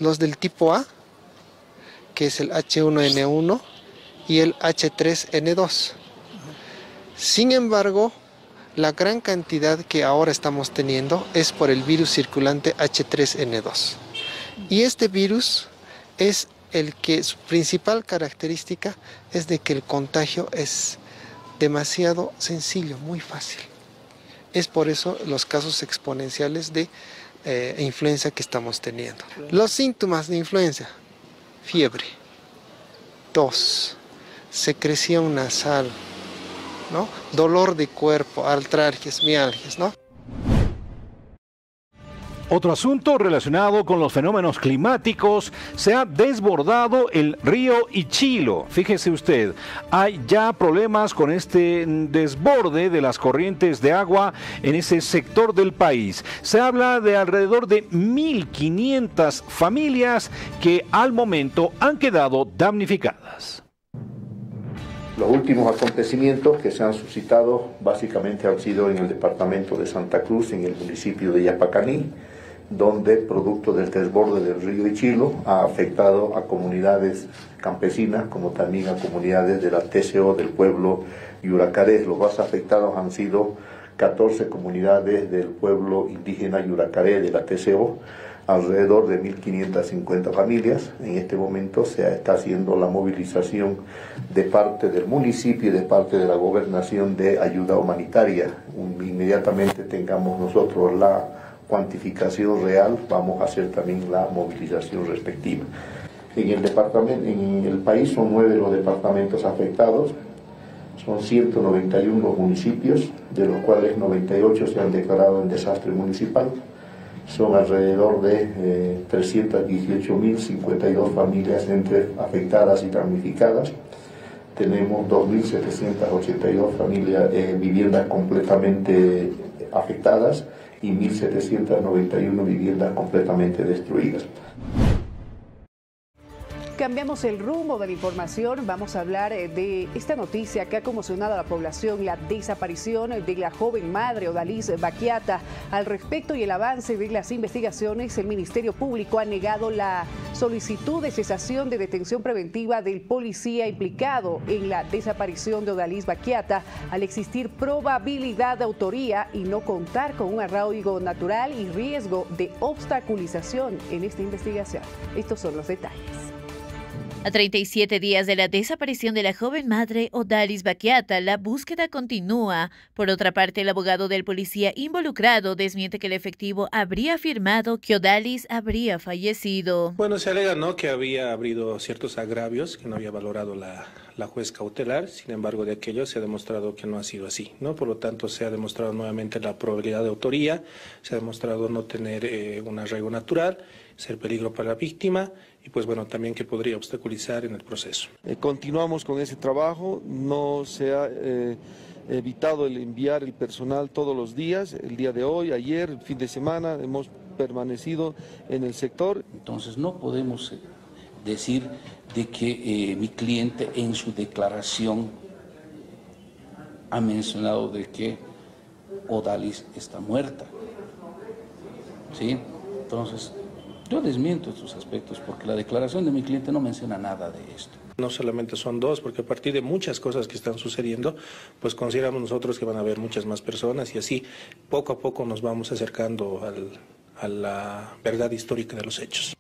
Los del tipo A, que es el H1N1 y el H3N2. Sin embargo, la gran cantidad que ahora estamos teniendo es por el virus circulante H3N2. Y este virus es el que su principal característica es de que el contagio es demasiado sencillo, muy fácil. Es por eso los casos exponenciales de influenza que estamos teniendo. Los síntomas de influenza: fiebre, tos, secreción nasal, ¿no? Dolor de cuerpo, artralgias, mialgias, ¿no? Otro asunto relacionado con los fenómenos climáticos: se ha desbordado el río Ichilo. Fíjese usted, hay ya problemas con este desborde de las corrientes de agua en ese sector del país. Se habla de alrededor de 1.500 familias que al momento han quedado damnificadas. Los últimos acontecimientos que se han suscitado básicamente han sido en el departamento de Santa Cruz, en el municipio de Yapacaní, donde producto del desborde del río Ichilo ha afectado a comunidades campesinas como también a comunidades de la TCO del pueblo Yuracaré. Los más afectados han sido 14 comunidades del pueblo indígena Yuracaré de la TCO, alrededor de 1.550 familias. En este momento se está haciendo la movilización de parte del municipio y de parte de la gobernación de ayuda humanitaria. Inmediatamente tengamos nosotros la cuantificación real, vamos a hacer también la movilización respectiva. En el país son 9 los departamentos afectados, son 191 los municipios, de los cuales 98 se han declarado en desastre municipal. Son alrededor de 318.052 familias entre afectadas y damnificadas. Tenemos 2.782 familias, viviendas completamente afectadas y 1.791 viviendas completamente destruidas. Cambiamos el rumbo de la información, vamos a hablar de esta noticia que ha conmocionado a la población, la desaparición de la joven madre Odalis Baquiata. Al respecto y el avance de las investigaciones, el Ministerio Público ha negado la solicitud de cesación de detención preventiva del policía implicado en la desaparición de Odalis Baquiata, al existir probabilidad de autoría y no contar con un arraigo natural y riesgo de obstaculización en esta investigación. Estos son los detalles. A 37 días de la desaparición de la joven madre Odalis Baquiata, la búsqueda continúa. Por otra parte, el abogado del policía involucrado desmiente que el efectivo habría afirmado que Odalis habría fallecido. Bueno, se alega, ¿no?, que había habido ciertos agravios, que no había valorado la juez cautelar. Sin embargo, de aquello se ha demostrado que no ha sido así, ¿no? Por lo tanto, se ha demostrado nuevamente la probabilidad de autoría, se ha demostrado no tener un arraigo natural, ser peligro para la víctima y pues bueno, también que podría obstaculizar en el proceso. Continuamos con ese trabajo, no se ha evitado el enviar el personal todos los días, el día de hoy, ayer, el fin de semana, hemos permanecido en el sector. Entonces no podemos decir de que mi cliente en su declaración ha mencionado de que Odalis está muerta, ¿sí? Entonces, yo desmiento estos aspectos porque la declaración de mi cliente no menciona nada de esto. No solamente son dos, porque a partir de muchas cosas que están sucediendo, pues consideramos nosotros que van a haber muchas más personas y así poco a poco nos vamos acercando a la verdad histórica de los hechos.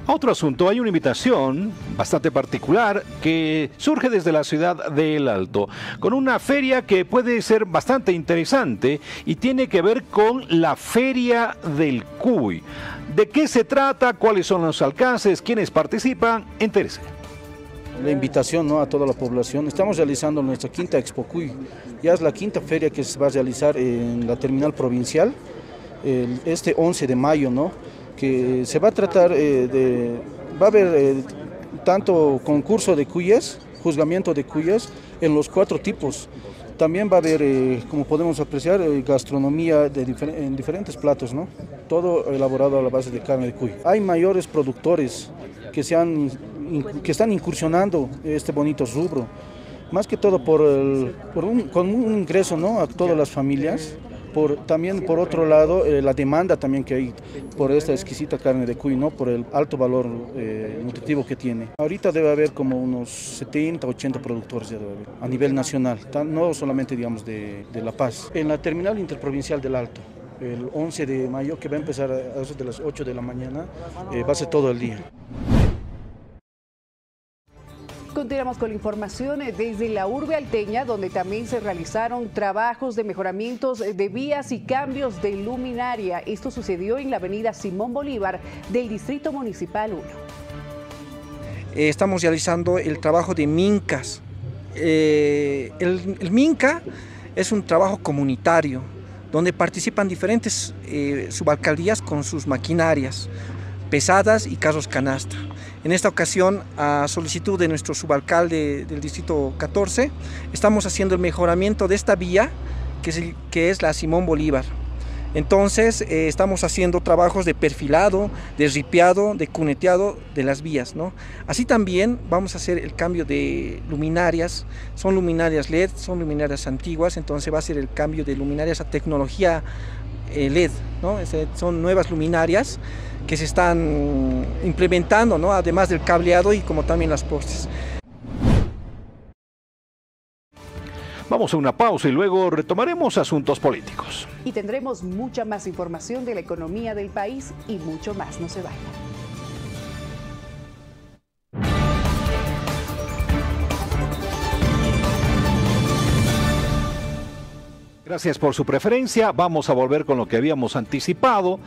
Otro asunto, hay una invitación bastante particular que surge desde la ciudad de El Alto, con una feria que puede ser bastante interesante y tiene que ver con la Feria del Cuy. ¿De qué se trata? ¿Cuáles son los alcances? ¿Quiénes participan? Entérese. La invitación, ¿no?, a toda la población. Estamos realizando nuestra quinta Expo Cuy. Ya es la quinta feria que se va a realizar en la terminal provincial, este 11 de mayo, ¿no?, que se va a tratar va a haber tanto concurso de cuyes, juzgamiento de cuyes en los 4 tipos. También va a haber, como podemos apreciar, gastronomía en diferentes platos, ¿no? Todo elaborado a la base de carne de cuy. Hay mayores productores que están incursionando este bonito rubro, más que todo con un ingreso, ¿no?, a todas las familias. También por otro lado, la demanda también que hay por esta exquisita carne de cuy, ¿no?, por el alto valor nutritivo que tiene. Ahorita debe haber como unos 70, 80 productores a nivel nacional, no solamente, digamos, de La Paz. En la terminal interprovincial del Alto, el 11 de mayo, que va a empezar a eso de las 8 de la mañana, va a ser todo el día. Continuamos con la información desde la urbe alteña, donde también se realizaron trabajos de mejoramientos de vías y cambios de luminaria. Esto sucedió en la avenida Simón Bolívar del Distrito Municipal 1. Estamos realizando el trabajo de mincas. El minca es un trabajo comunitario, donde participan diferentes subalcaldías con sus maquinarias pesadas y carros canasta. En esta ocasión, a solicitud de nuestro subalcalde del Distrito 14, estamos haciendo el mejoramiento de esta vía, que es la Simón Bolívar. Entonces, estamos haciendo trabajos de perfilado, de ripiado, de cuneteado de las vías, ¿no? Así también vamos a hacer el cambio de luminarias. Son luminarias LED, son luminarias antiguas, entonces va a ser el cambio de luminarias a tecnología LED, ¿no? Son nuevas luminarias que se están implementando, ¿no?, además del cableado y como también las postes. Vamos a una pausa y luego retomaremos asuntos políticos. Y tendremos mucha más información de la economía del país y mucho más. No se vayan. Gracias por su preferencia. Vamos a volver con lo que habíamos anticipado.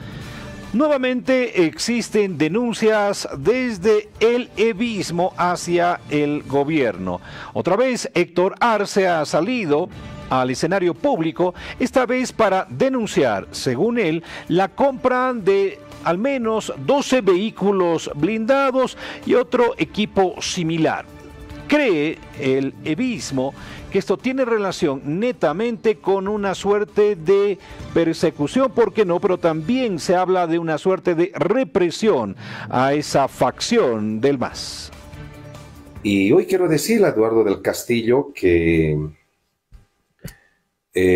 Nuevamente existen denuncias desde el evismo hacia el gobierno. Otra vez Héctor Arce ha salido al escenario público, esta vez para denunciar, según él, la compra de al menos 12 vehículos blindados y otro equipo similar. cree el evismo que esto tiene relación netamente con una suerte de persecución, ¿por qué no? Pero también se habla de una suerte de represión a esa facción del MAS. Y hoy quiero decirle a Eduardo del Castillo que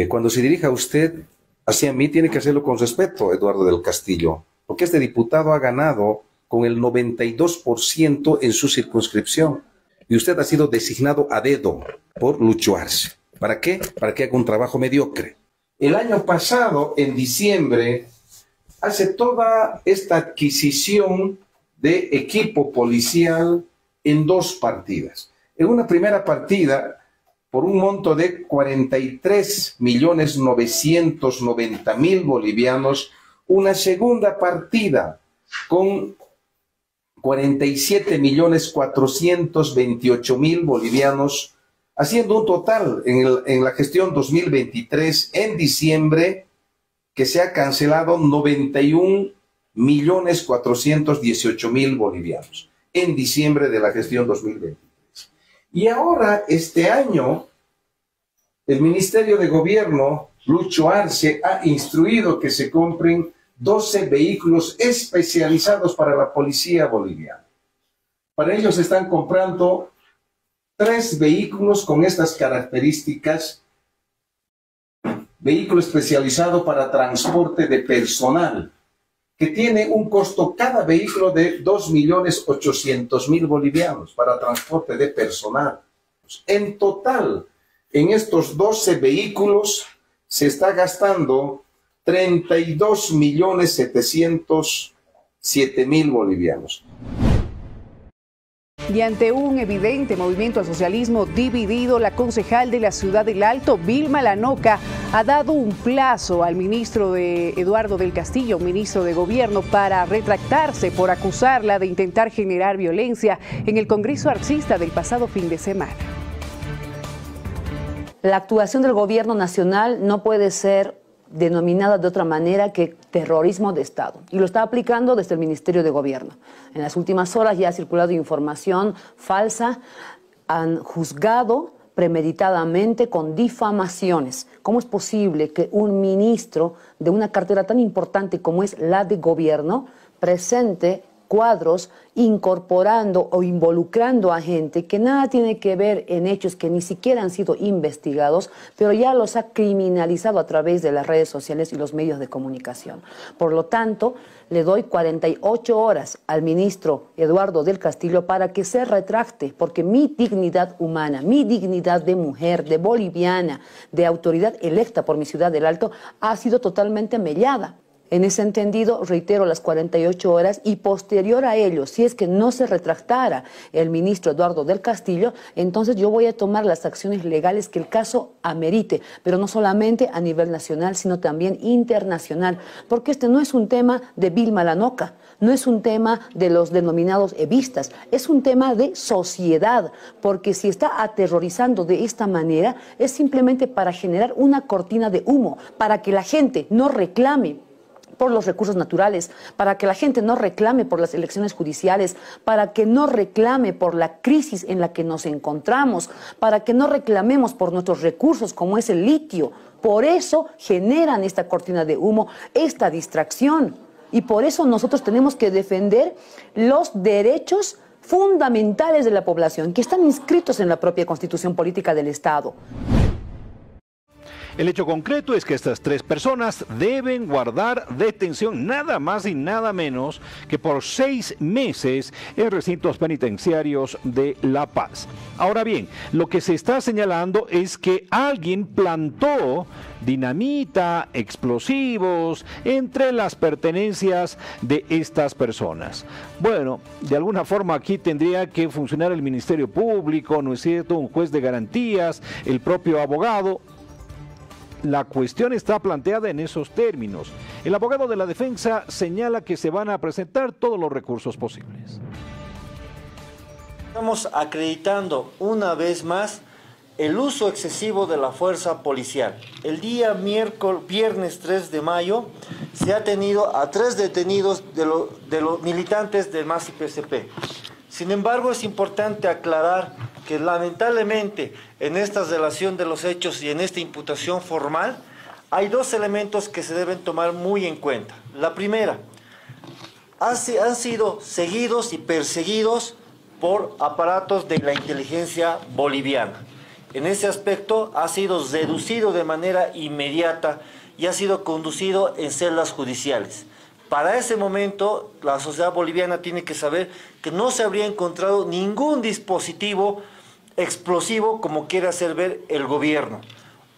cuando se dirija a usted hacia mí, tiene que hacerlo con respeto, Eduardo del Castillo, porque este diputado ha ganado con el 92% en su circunscripción. Y usted ha sido designado a dedo por Lucho Arce. ¿Para qué? Para que haga un trabajo mediocre. El año pasado, en diciembre, hace toda esta adquisición de equipo policial en 2 partidas. En una primera partida, por un monto de 43.990.000 bolivianos, una segunda partida con 47.428.000 bolivianos, haciendo un total en la gestión 2023, en diciembre, que se ha cancelado 91.418.000 bolivianos, en diciembre de la gestión 2023. Y ahora, este año, el Ministerio de Gobierno, Lucho Arce, ha instruido que se compren 12 vehículos especializados para la policía boliviana. Para ellos se están comprando 3 vehículos con estas características. Vehículo especializado para transporte de personal, que tiene un costo cada vehículo de 2.800.000 bolivianos para transporte de personal. En total, en estos 12 vehículos se está gastando 32.707.000 bolivianos. Y ante un evidente movimiento al socialismo dividido, la concejal de la ciudad del Alto, Vilma Lanoca, ha dado un plazo al ministro Eduardo del Castillo, ministro de Gobierno, para retractarse por acusarla de intentar generar violencia en el Congreso Arcista del pasado fin de semana. La actuación del gobierno nacional no puede ser denominada de otra manera que terrorismo de Estado. Y lo está aplicando desde el Ministerio de Gobierno. En las últimas horas ya ha circulado información falsa, han juzgado premeditadamente con difamaciones. ¿Cómo es posible que un ministro de una cartera tan importante como es la de Gobierno presente cuadros incorporando o involucrando a gente que nada tiene que ver en hechos que ni siquiera han sido investigados, pero ya los ha criminalizado a través de las redes sociales y los medios de comunicación? Por lo tanto, le doy 48 horas al ministro Eduardo del Castillo para que se retracte, porque mi dignidad humana, mi dignidad de mujer, de boliviana, de autoridad electa por mi ciudad del Alto, ha sido totalmente mellada. En ese entendido, reitero las 48 horas y posterior a ello, si es que no se retractara el ministro Eduardo del Castillo, entonces yo voy a tomar las acciones legales que el caso amerite, pero no solamente a nivel nacional, sino también internacional, porque este no es un tema de Vilma Lanoca, no es un tema de los denominados evistas, es un tema de sociedad, porque si está aterrorizando de esta manera, es simplemente para generar una cortina de humo, para que la gente no reclame por los recursos naturales, para que la gente no reclame por las elecciones judiciales, para que no reclame por la crisis en la que nos encontramos, para que no reclamemos por nuestros recursos como es el litio. Por eso generan esta cortina de humo, esta distracción. Y por eso nosotros tenemos que defender los derechos fundamentales de la población, que están inscritos en la propia Constitución Política del Estado. El hecho concreto es que estas 3 personas deben guardar detención nada más y nada menos que por 6 meses en recintos penitenciarios de La Paz. Ahora bien, lo que se está señalando es que alguien plantó dinamita, explosivos, entre las pertenencias de estas personas. Bueno, de alguna forma aquí tendría que funcionar el Ministerio Público, ¿no es cierto?, un juez de garantías, el propio abogado. La cuestión está planteada en esos términos. El abogado de la defensa señala que se van a presentar todos los recursos posibles. Estamos acreditando una vez más el uso excesivo de la fuerza policial. El día viernes 3 de mayo se ha tenido a 3 detenidos de los militantes del MAS y PSP. Sin embargo, es importante aclarar que lamentablemente en esta relación de los hechos y en esta imputación formal hay dos elementos que se deben tomar muy en cuenta. La primera, han sido seguidos y perseguidos por aparatos de la inteligencia boliviana. En ese aspecto ha sido reducido de manera inmediata y ha sido conducido en celdas judiciales. Para ese momento, la sociedad boliviana tiene que saber que no se habría encontrado ningún dispositivo explosivo como quiere hacer ver el gobierno.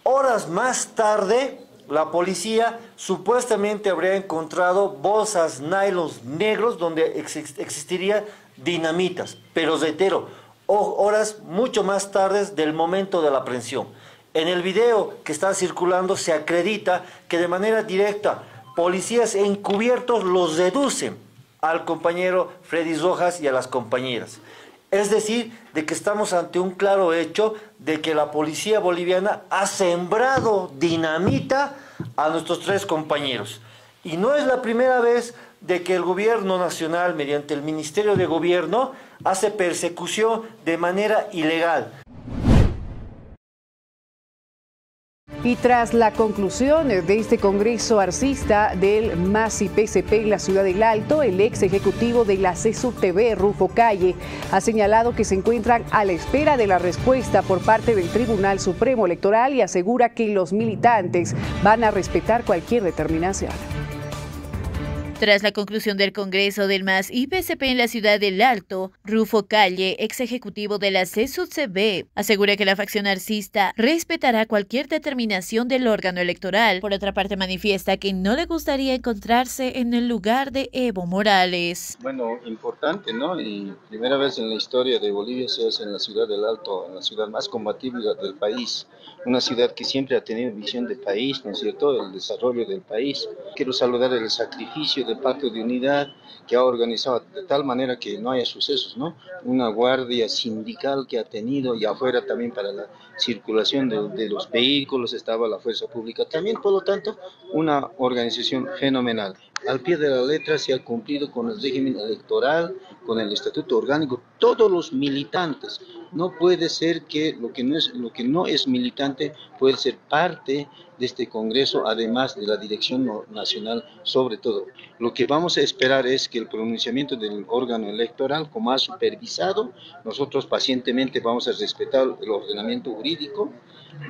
Horas más tarde, la policía supuestamente habría encontrado bolsas nylon negros donde existiría dinamitas, pero reitero, horas mucho más tarde del momento de la aprehensión. En el video que está circulando se acredita que de manera directa policías encubiertos los reducen al compañero Freddy Rojas y a las compañeras. Es decir, de que estamos ante un claro hecho de que la policía boliviana ha sembrado dinamita a nuestros tres compañeros. Y no es la primera vez de que el gobierno nacional, mediante el Ministerio de Gobierno, hace persecución de manera ilegal. Y tras la conclusión de este congreso arcista del MAS y PCP en la ciudad del Alto, el ex ejecutivo de la CSUTV, Rufo Calle, ha señalado que se encuentran a la espera de la respuesta por parte del Tribunal Supremo Electoral y asegura que los militantes van a respetar cualquier determinación. Tras la conclusión del Congreso del MAS y PCP en la ciudad del Alto, Rufo Calle, ex ejecutivo de la CSUTV, asegura que la facción arcista respetará cualquier determinación del órgano electoral. Por otra parte, manifiesta que no le gustaría encontrarse en el lugar de Evo Morales. Bueno, importante, ¿no? Y primera vez en la historia de Bolivia se hace en la ciudad del Alto, en la ciudad más combativa del país. Una ciudad que siempre ha tenido visión de país, ¿no es cierto?, el desarrollo del país. Quiero saludar el sacrificio del Pacto de Unidad que ha organizado de tal manera que no haya sucesos, ¿no? Una guardia sindical que ha tenido y afuera también para la circulación de los vehículos estaba la fuerza pública también, por lo tanto, una organización fenomenal. Al pie de la letra se ha cumplido con el régimen electoral, con el estatuto orgánico, todos los militantes. No puede ser que lo que no es militante puede ser parte de este Congreso, además de la dirección nacional sobre todo. Lo que vamos a esperar es que el pronunciamiento del órgano electoral, como ha supervisado, nosotros pacientemente vamos a respetar el ordenamiento jurídico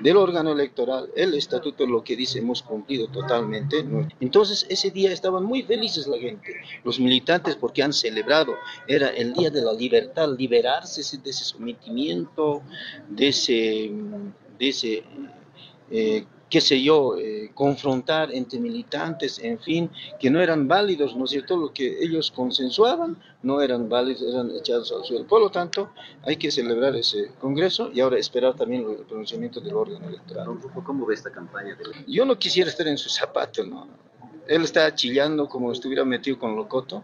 del órgano electoral, el estatuto, lo que dice, hemos cumplido totalmente. Entonces ese día estaban muy felices la gente, los militantes, porque han celebrado, era el día de la libertad, liberarse de ese sometimiento, de ese qué sé yo, confrontar entre militantes, en fin, que no eran válidos, ¿no es cierto? Lo que ellos consensuaban no eran válidos, eran echados al suelo. Por lo tanto, hay que celebrar ese congreso y ahora esperar también el pronunciamiento del órgano electoral. ¿Cómo ve esta campaña? Yo no quisiera estar en sus zapatos, ¿no? Él está chillando como si estuviera metido con Locoto,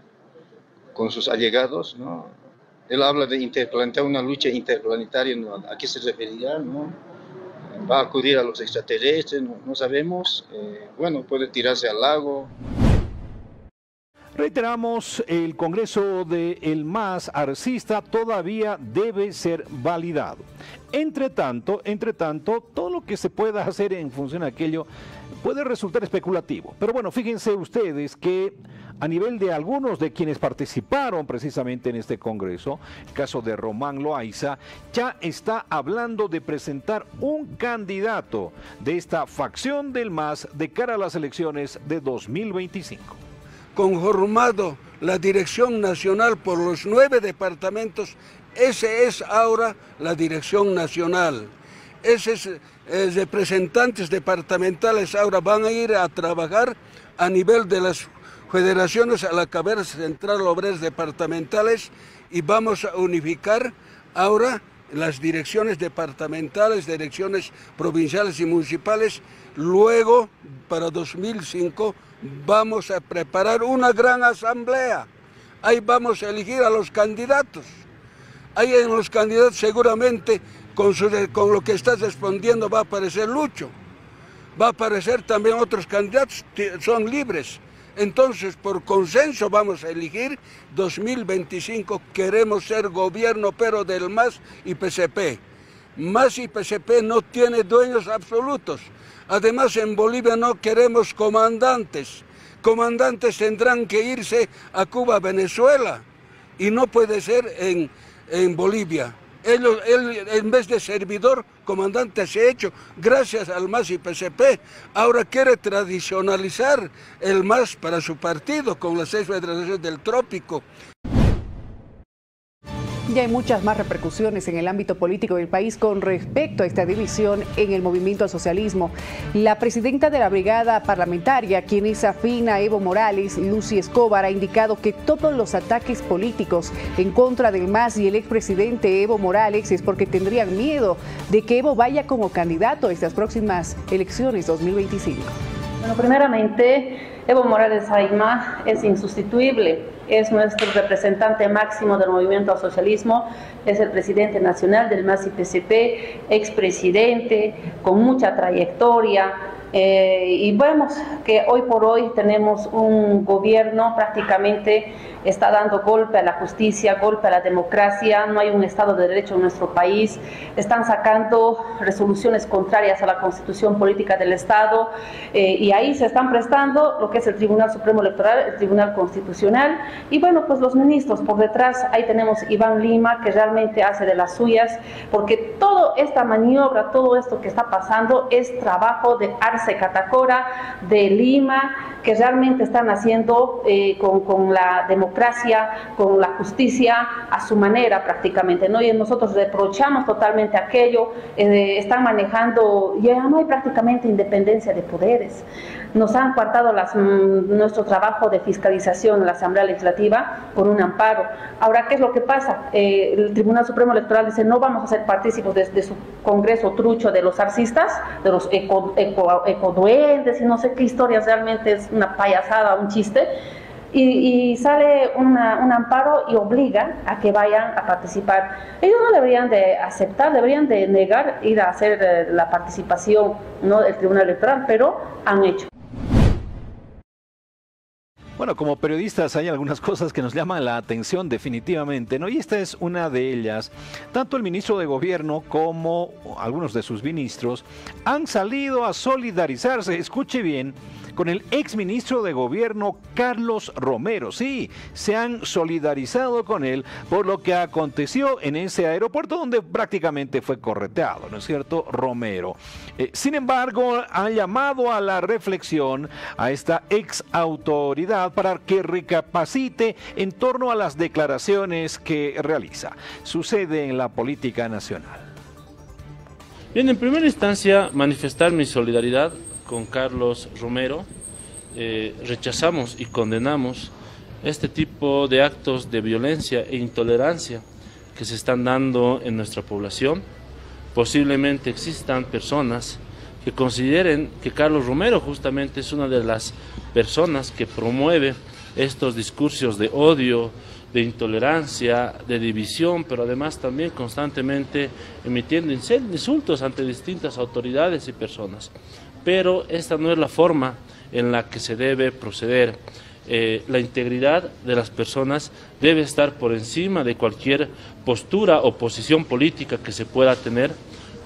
con sus allegados, ¿no? Él habla de plantear una lucha interplanetaria, ¿no? ¿A qué se referirá, no? ¿Va a acudir a los extraterrestres? No sabemos. Bueno, puede tirarse al lago. Reiteramos, el Congreso del MAS arcista todavía debe ser validado. Entre tanto, todo lo que se pueda hacer en función de aquello puede resultar especulativo. Pero bueno, fíjense ustedes que a nivel de algunos de quienes participaron precisamente en este Congreso, el caso de Román Loaiza, ya está hablando de presentar un candidato de esta facción del MAS de cara a las elecciones de 2025. Conformado la dirección nacional por los 9 departamentos, ese es ahora la dirección nacional. Esos representantes departamentales ahora van a ir a trabajar a nivel de las federaciones a la cabeza central obreras departamentales y vamos a unificar ahora las direcciones departamentales, direcciones provinciales y municipales. Luego, para 2005, vamos a preparar una gran asamblea. Ahí vamos a elegir a los candidatos. Ahí en los candidatos seguramente con lo que estás respondiendo va a aparecer Lucho. Va a aparecer también otros candidatos, son libres. Entonces, por consenso vamos a elegir 2025, queremos ser gobierno, pero del MAS y PCP. MAS y PCP no tiene dueños absolutos. Además, en Bolivia no queremos comandantes. Comandantes tendrán que irse a Cuba, Venezuela, y no puede ser en Bolivia. Él, en vez de servidor, comandante se ha hecho gracias al MAS y PCP. Ahora quiere tradicionalizar el MAS para su partido con las 6 federaciones del trópico. Ya hay muchas más repercusiones en el ámbito político del país con respecto a esta división en el movimiento al socialismo. La presidenta de la brigada parlamentaria, quien es afín a Evo Morales, Lucy Escobar, ha indicado que todos los ataques políticos en contra del MAS y el expresidente Evo Morales es porque tendrían miedo de que Evo vaya como candidato a estas próximas elecciones 2025. Bueno, primeramente, Evo Morales Aymá es insustituible. Es nuestro representante máximo del movimiento al socialismo, es el presidente nacional del MAS y PCP, expresidente, con mucha trayectoria, y vemos que hoy por hoy tenemos un gobierno prácticamente está dando golpe a la justicia, golpe a la democracia, no hay un Estado de Derecho en nuestro país, están sacando resoluciones contrarias a la Constitución Política del Estado, y ahí se están prestando lo que es el Tribunal Supremo Electoral, el Tribunal Constitucional, y bueno, pues los ministros por detrás, ahí tenemos Iván Lima, que realmente hace de las suyas, porque toda esta maniobra, todo esto que está pasando es trabajo de Arce Catacora, de Lima, que realmente están haciendo con la democracia, con la justicia a su manera prácticamente, ¿no? Y nosotros reprochamos totalmente aquello, están manejando, ya no hay prácticamente independencia de poderes. Nos han coartado nuestro trabajo de fiscalización en la Asamblea Legislativa por un amparo. Ahora, ¿qué es lo que pasa? El Tribunal Supremo Electoral dice no vamos a ser partícipes de su congreso trucho de los arcistas, de los ecoduendes y no sé qué historias, realmente es una payasada, un chiste. Y sale un amparo y obliga a que vayan a participar. Ellos no deberían de aceptar, deberían de negar ir a hacer la participación, ¿no?, del Tribunal Electoral, pero han hecho. Bueno, como periodistas hay algunas cosas que nos llaman la atención definitivamente, ¿no? Y esta es una de ellas. Tanto el ministro de Gobierno como algunos de sus ministros han salido a solidarizarse, escuche bien, con el exministro de Gobierno Carlos Romero. Sí, se han solidarizado con él por lo que aconteció en ese aeropuerto donde prácticamente fue correteado, ¿no es cierto?, Romero. Sin embargo, han llamado a la reflexión a esta ex autoridad para que recapacite en torno a las declaraciones que realiza. Sucede en la política nacional. Bien, en primera instancia, manifestar mi solidaridad con Carlos Romero. Rechazamos y condenamos este tipo de actos de violencia e intolerancia que se están dando en nuestra población. Posiblemente existan personas que consideren que Carlos Romero justamente es una de las personas que promueve estos discursos de odio, de intolerancia, de división, pero además también constantemente emitiendo insultos ante distintas autoridades y personas. Pero esta no es la forma en la que se debe proceder. La integridad de las personas debe estar por encima de cualquier postura o posición política que se pueda tener,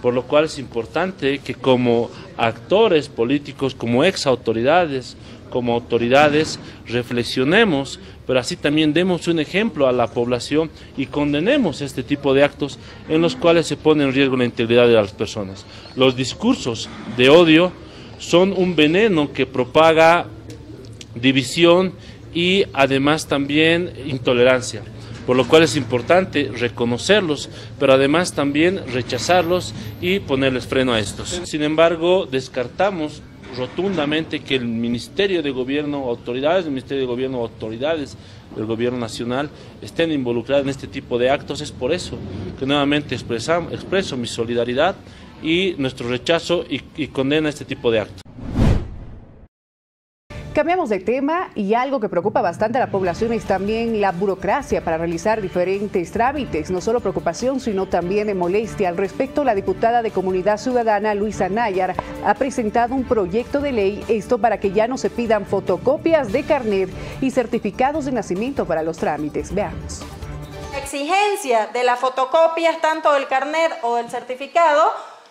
por lo cual es importante que como actores políticos, como ex autoridades, como autoridades, reflexionemos, pero así también demos un ejemplo a la población y condenemos este tipo de actos en los cuales se pone en riesgo la integridad de las personas. Los discursos de odio son un veneno que propaga división y además también intolerancia, por lo cual es importante reconocerlos, pero además también rechazarlos y ponerles freno a estos. Sin embargo, descartamos rotundamente que el Ministerio de Gobierno, autoridades del Ministerio de Gobierno, autoridades del Gobierno Nacional estén involucradas en este tipo de actos. Es por eso que nuevamente expreso mi solidaridad y nuestro rechazo y condena a este tipo de actos. Cambiamos de tema y algo que preocupa bastante a la población es también la burocracia para realizar diferentes trámites. No solo preocupación, sino también molestia. Al respecto, la diputada de Comunidad Ciudadana, Luisa Nayar, ha presentado un proyecto de ley, esto para que ya no se pidan fotocopias de carnet y certificados de nacimiento para los trámites. Veamos. La exigencia de las fotocopias, tanto del carnet o del certificado,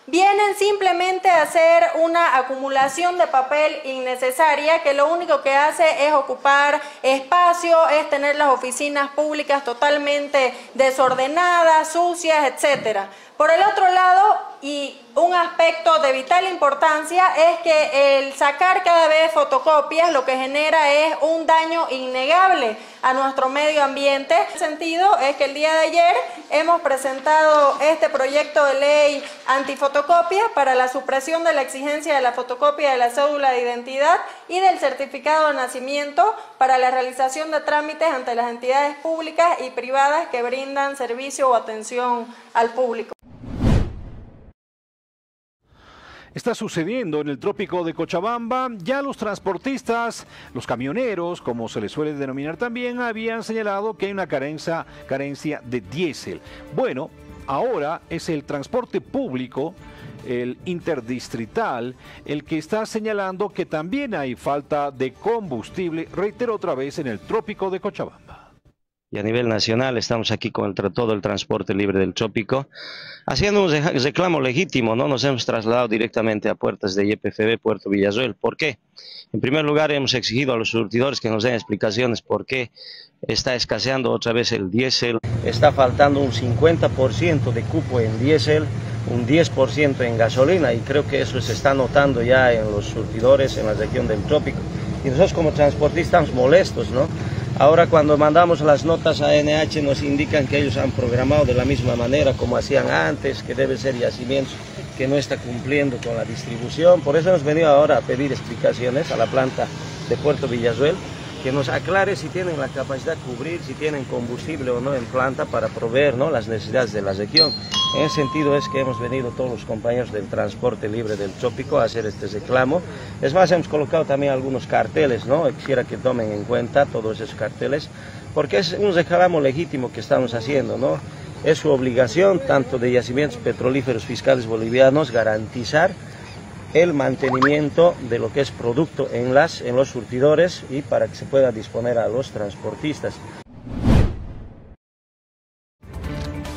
vienen simplemente a hacer una acumulación de papel innecesaria que lo único que hace es ocupar espacio, es tener las oficinas públicas totalmente desordenadas, sucias, etcétera. Por el otro lado, y un aspecto de vital importancia, es que el sacar cada vez fotocopias lo que genera es un daño innegable a nuestro medio ambiente. En ese sentido es que el día de ayer hemos presentado este proyecto de ley antifotocopia para la supresión de la exigencia de la fotocopia de la cédula de identidad y del certificado de nacimiento para la realización de trámites ante las entidades públicas y privadas que brindan servicio o atención al público. Está sucediendo en el trópico de Cochabamba. Ya los transportistas, los camioneros, como se les suele denominar también, habían señalado que hay una carencia de diésel. Bueno, ahora es el transporte público, el interdistrital, el que está señalando que también hay falta de combustible, reitero otra vez, en el trópico de Cochabamba. Y a nivel nacional estamos aquí contra todo el transporte libre del trópico, haciendo un reclamo legítimo, ¿no? Nos hemos trasladado directamente a puertas de YPFB, Puerto Villasuel. ¿Por qué? En primer lugar, hemos exigido a los surtidores que nos den explicaciones por qué está escaseando otra vez el diésel. Está faltando un 50% de cupo en diésel, un 10% en gasolina, y creo que eso se está notando ya en los surtidores en la región del trópico. Y nosotros como transportistas estamos molestos, ¿no? Ahora cuando mandamos las notas a NH nos indican que ellos han programado de la misma manera como hacían antes, que debe ser yacimientos que no está cumpliendo con la distribución. Por eso hemos venido ahora a pedir explicaciones a la planta de Puerto Villasuel, que nos aclare si tienen la capacidad de cubrir, si tienen combustible o no en planta para proveer, ¿no?, las necesidades de la región. En ese sentido es que hemos venido todos los compañeros del transporte libre del trópico a hacer este reclamo. Es más, hemos colocado también algunos carteles, ¿no? Quisiera que tomen en cuenta todos esos carteles, porque es un reclamo legítimo que estamos haciendo, ¿no? Es su obligación, tanto de yacimientos petrolíferos fiscales bolivianos, garantizar el mantenimiento de lo que es producto en los surtidores y para que se pueda disponer a los transportistas.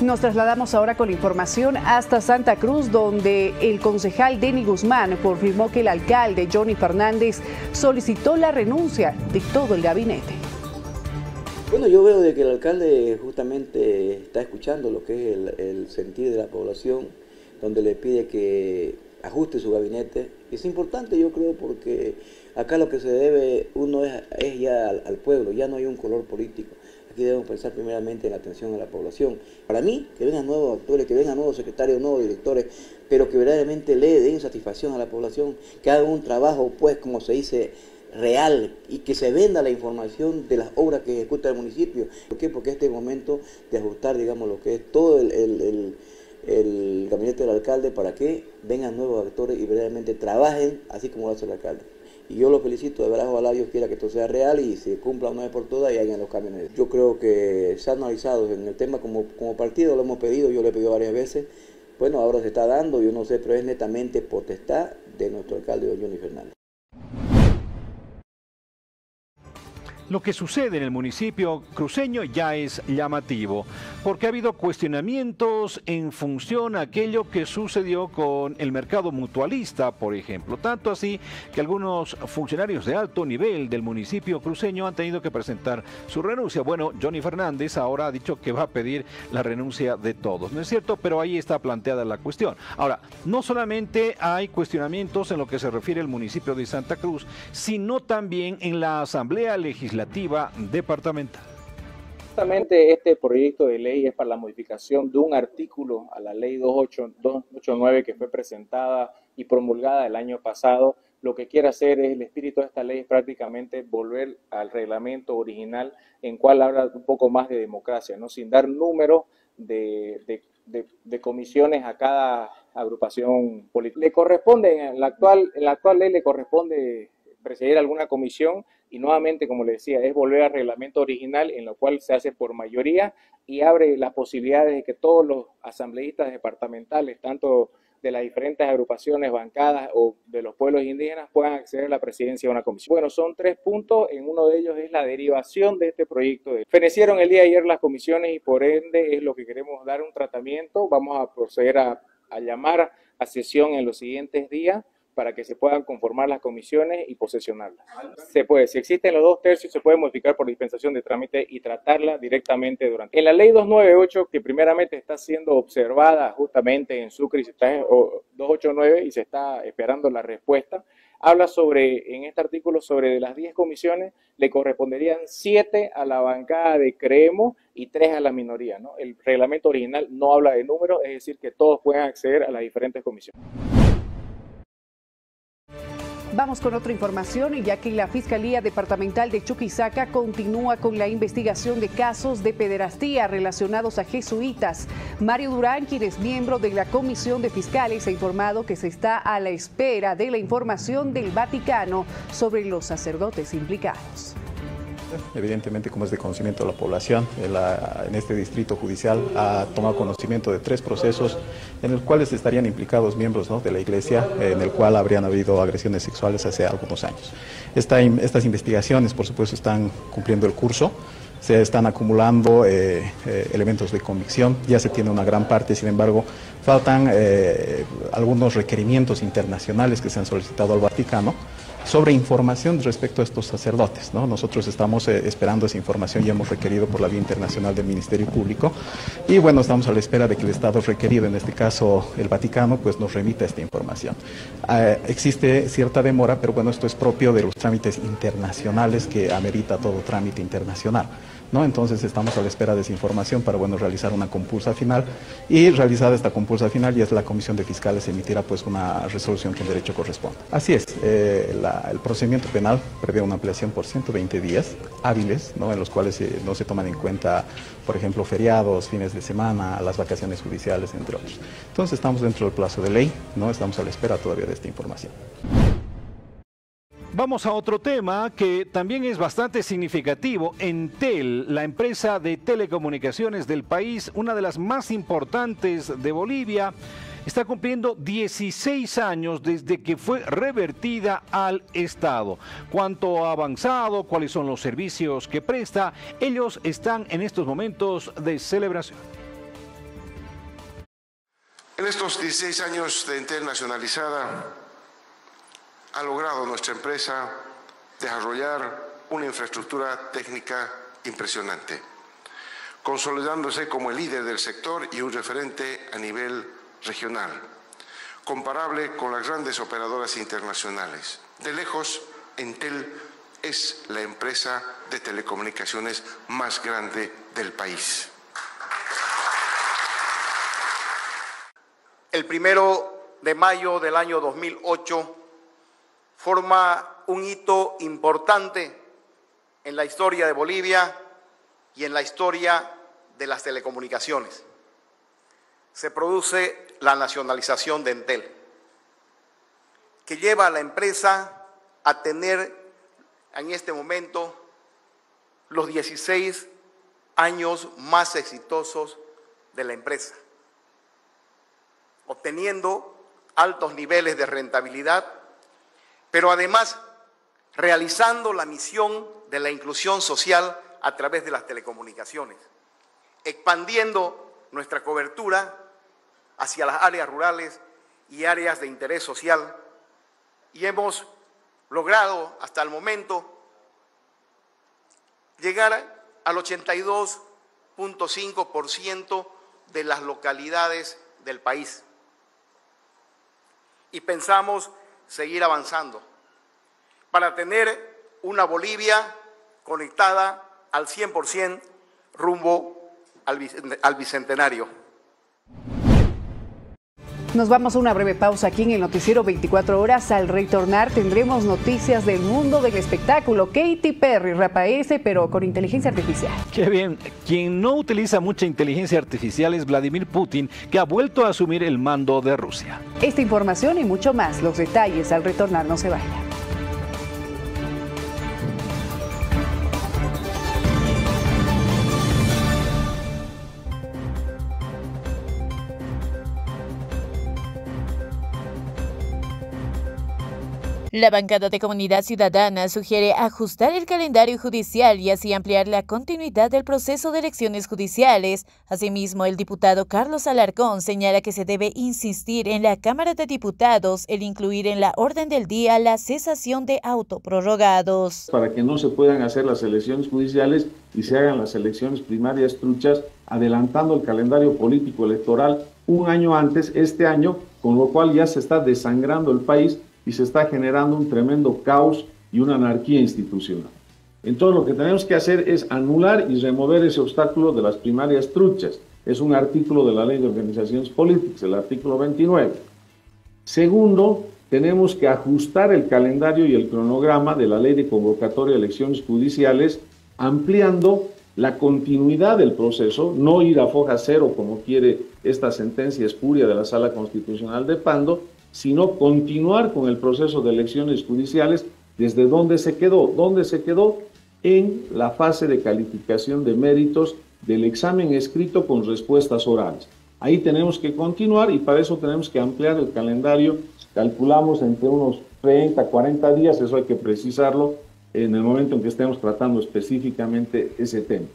Nos trasladamos ahora con información hasta Santa Cruz, donde el concejal Denny Guzmán confirmó que el alcalde Johnny Fernández solicitó la renuncia de todo el gabinete. Bueno, yo veo de que el alcalde justamente está escuchando lo que es el sentir de la población, donde le pide que ajuste su gabinete. Es importante, yo creo, porque acá lo que se debe uno es ya al pueblo, ya no hay un color político. Aquí debemos pensar primeramente en la atención a la población. Para mí, que vengan nuevos actores, que vengan nuevos secretarios, nuevos directores, pero que verdaderamente le den satisfacción a la población, que hagan un trabajo, pues, como se dice, real, y que se venda la información de las obras que ejecuta el municipio. ¿Por qué? Porque este es el momento de ajustar, digamos, lo que es todo el gabinete del alcalde para que vengan nuevos actores y verdaderamente trabajen así como lo hace el alcalde. Y yo lo felicito, de verdad, ojalá Dios quiera que esto sea real y se cumpla una vez por todas y hagan los cambios. Yo creo que se ha analizado en el tema como partido, lo hemos pedido, yo lo he pedido varias veces. Bueno, ahora se está dando, yo no sé, pero es netamente potestad de nuestro alcalde, don Johnny Fernández. Lo que sucede en el municipio cruceño ya es llamativo, porque ha habido cuestionamientos en función a aquello que sucedió con el mercado mutualista, por ejemplo. Tanto así que algunos funcionarios de alto nivel del municipio cruceño han tenido que presentar su renuncia. Bueno, Johnny Fernández ahora ha dicho que va a pedir la renuncia de todos, ¿no es cierto? Pero ahí está planteada la cuestión. Ahora, no solamente hay cuestionamientos en lo que se refiere al municipio de Santa Cruz, sino también en la Asamblea Legislativa departamental. Justamente este proyecto de ley es para la modificación de un artículo a la ley 289 que fue presentada y promulgada el año pasado. Lo que quiere hacer es, el espíritu de esta ley es prácticamente volver al reglamento original, en cual habla un poco más de democracia, ¿no? Sin dar número de comisiones a cada agrupación política. Le corresponde, en la actual ley le corresponde presidir alguna comisión y nuevamente, como le decía, es volver al reglamento original en lo cual se hace por mayoría y abre las posibilidades de que todos los asambleístas departamentales, tanto de las diferentes agrupaciones, bancadas o de los pueblos indígenas, puedan acceder a la presidencia de una comisión. Bueno, son 3 puntos, en uno de ellos es la derivación de este proyecto. Fenecieron el día de ayer las comisiones y por ende es lo que queremos dar un tratamiento. Vamos a proceder a llamar a sesión en los siguientes días para que se puedan conformar las comisiones y posesionarlas. Se puede, si existen los 2/3, se puede modificar por dispensación de trámite y tratarla directamente durante. En la ley 298, que primeramente está siendo observada justamente en Sucre, 289, y se está esperando la respuesta, habla sobre, en este artículo, sobre de las 10 comisiones, le corresponderían 7 a la bancada de Creemos y 3 a la minoría, ¿no? El reglamento original no habla de números, es decir, que todos pueden acceder a las diferentes comisiones. Vamos con otra información, y ya que la Fiscalía Departamental de Chuquisaca continúa con la investigación de casos de pederastía relacionados a jesuitas. Mario Durán, quien es miembro de la Comisión de Fiscales, ha informado que se está a la espera de la información del Vaticano sobre los sacerdotes implicados. Evidentemente, como es de conocimiento de la población, en este distrito judicial ha tomado conocimiento de 3 procesos en los cuales estarían implicados miembros, ¿no?, de la Iglesia, en el cual habrían habido agresiones sexuales hace algunos años. Estas investigaciones, por supuesto, están cumpliendo el curso. Se están acumulando elementos de convicción, ya se tiene una gran parte, sin embargo, faltan algunos requerimientos internacionales que se han solicitado al Vaticano sobre información respecto a estos sacerdotes, ¿no? Nosotros estamos esperando esa información y hemos requerido por la vía internacional del Ministerio Público y bueno, estamos a la espera de que el Estado requerido, en este caso el Vaticano, pues nos remita esta información. Existe cierta demora, pero bueno, esto es propio de los trámites internacionales que amerita todo trámite internacional, ¿no? Entonces estamos a la espera de esa información para, bueno, realizar una compulsa final, y realizada esta compulsa final ya es la Comisión de Fiscales emitirá pues una resolución que en derecho corresponde. Así es, el procedimiento penal prevé una ampliación por 120 días hábiles, ¿no?, en los cuales no se toman en cuenta, por ejemplo, feriados, fines de semana, las vacaciones judiciales, entre otros. Entonces estamos dentro del plazo de ley, ¿no? Estamos a la espera todavía de esta información. Vamos a otro tema que también es bastante significativo. Entel, la empresa de telecomunicaciones del país, una de las más importantes de Bolivia, está cumpliendo 16 años desde que fue revertida al Estado. ¿Cuánto ha avanzado? ¿Cuáles son los servicios que presta? Ellos están en estos momentos de celebración. En estos 16 años de Entel nacionalizada, ha logrado nuestra empresa desarrollar una infraestructura técnica impresionante, consolidándose como el líder del sector y un referente a nivel regional, comparable con las grandes operadoras internacionales. De lejos, Entel es la empresa de telecomunicaciones más grande del país. El 1 de mayo del año 2008 forma un hito importante en la historia de Bolivia y en la historia de las telecomunicaciones. Se produce la nacionalización de Entel, que lleva a la empresa a tener en este momento los 16 años más exitosos de la empresa, obteniendo altos niveles de rentabilidad, pero además realizando la misión de la inclusión social a través de las telecomunicaciones, expandiendo nuestra cobertura hacia las áreas rurales y áreas de interés social, y hemos logrado hasta el momento llegar al 82.5% de las localidades del país. Y pensamos seguir avanzando para tener una Bolivia conectada al 100% rumbo al Bicentenario. Nos vamos a una breve pausa aquí en el noticiero 24 horas. Al retornar tendremos noticias del mundo del espectáculo. Katy Perry reaparece, pero con inteligencia artificial. Qué bien. Quien no utiliza mucha inteligencia artificial es Vladimir Putin, que ha vuelto a asumir el mando de Rusia. Esta información y mucho más, los detalles al retornar, no se vayan. La bancada de Comunidad Ciudadana sugiere ajustar el calendario judicial y así ampliar la continuidad del proceso de elecciones judiciales. Asimismo, el diputado Carlos Alarcón señala que se debe insistir en la Cámara de Diputados el incluir en la orden del día la cesación de autoprorrogados. Para que no se puedan hacer las elecciones judiciales y se hagan las elecciones primarias truchas, adelantando el calendario político electoral un año antes, este año, con lo cual ya se está desangrando el país y se está generando un tremendo caos y una anarquía institucional. Entonces lo que tenemos que hacer es anular y remover ese obstáculo de las primarias truchas. Es un artículo de la Ley de Organizaciones Políticas, el artículo 29. Segundo, tenemos que ajustar el calendario y el cronograma de la Ley de Convocatoria de Elecciones Judiciales, ampliando la continuidad del proceso, no ir a foja cero como quiere esta sentencia espuria de la Sala Constitucional de Pando, sino continuar con el proceso de elecciones judiciales desde donde se quedó. ¿Dónde se quedó? En la fase de calificación de méritos del examen escrito con respuestas orales. Ahí tenemos que continuar y para eso tenemos que ampliar el calendario. Calculamos entre unos 30, 40 días, eso hay que precisarlo en el momento en que estemos tratando específicamente ese tema.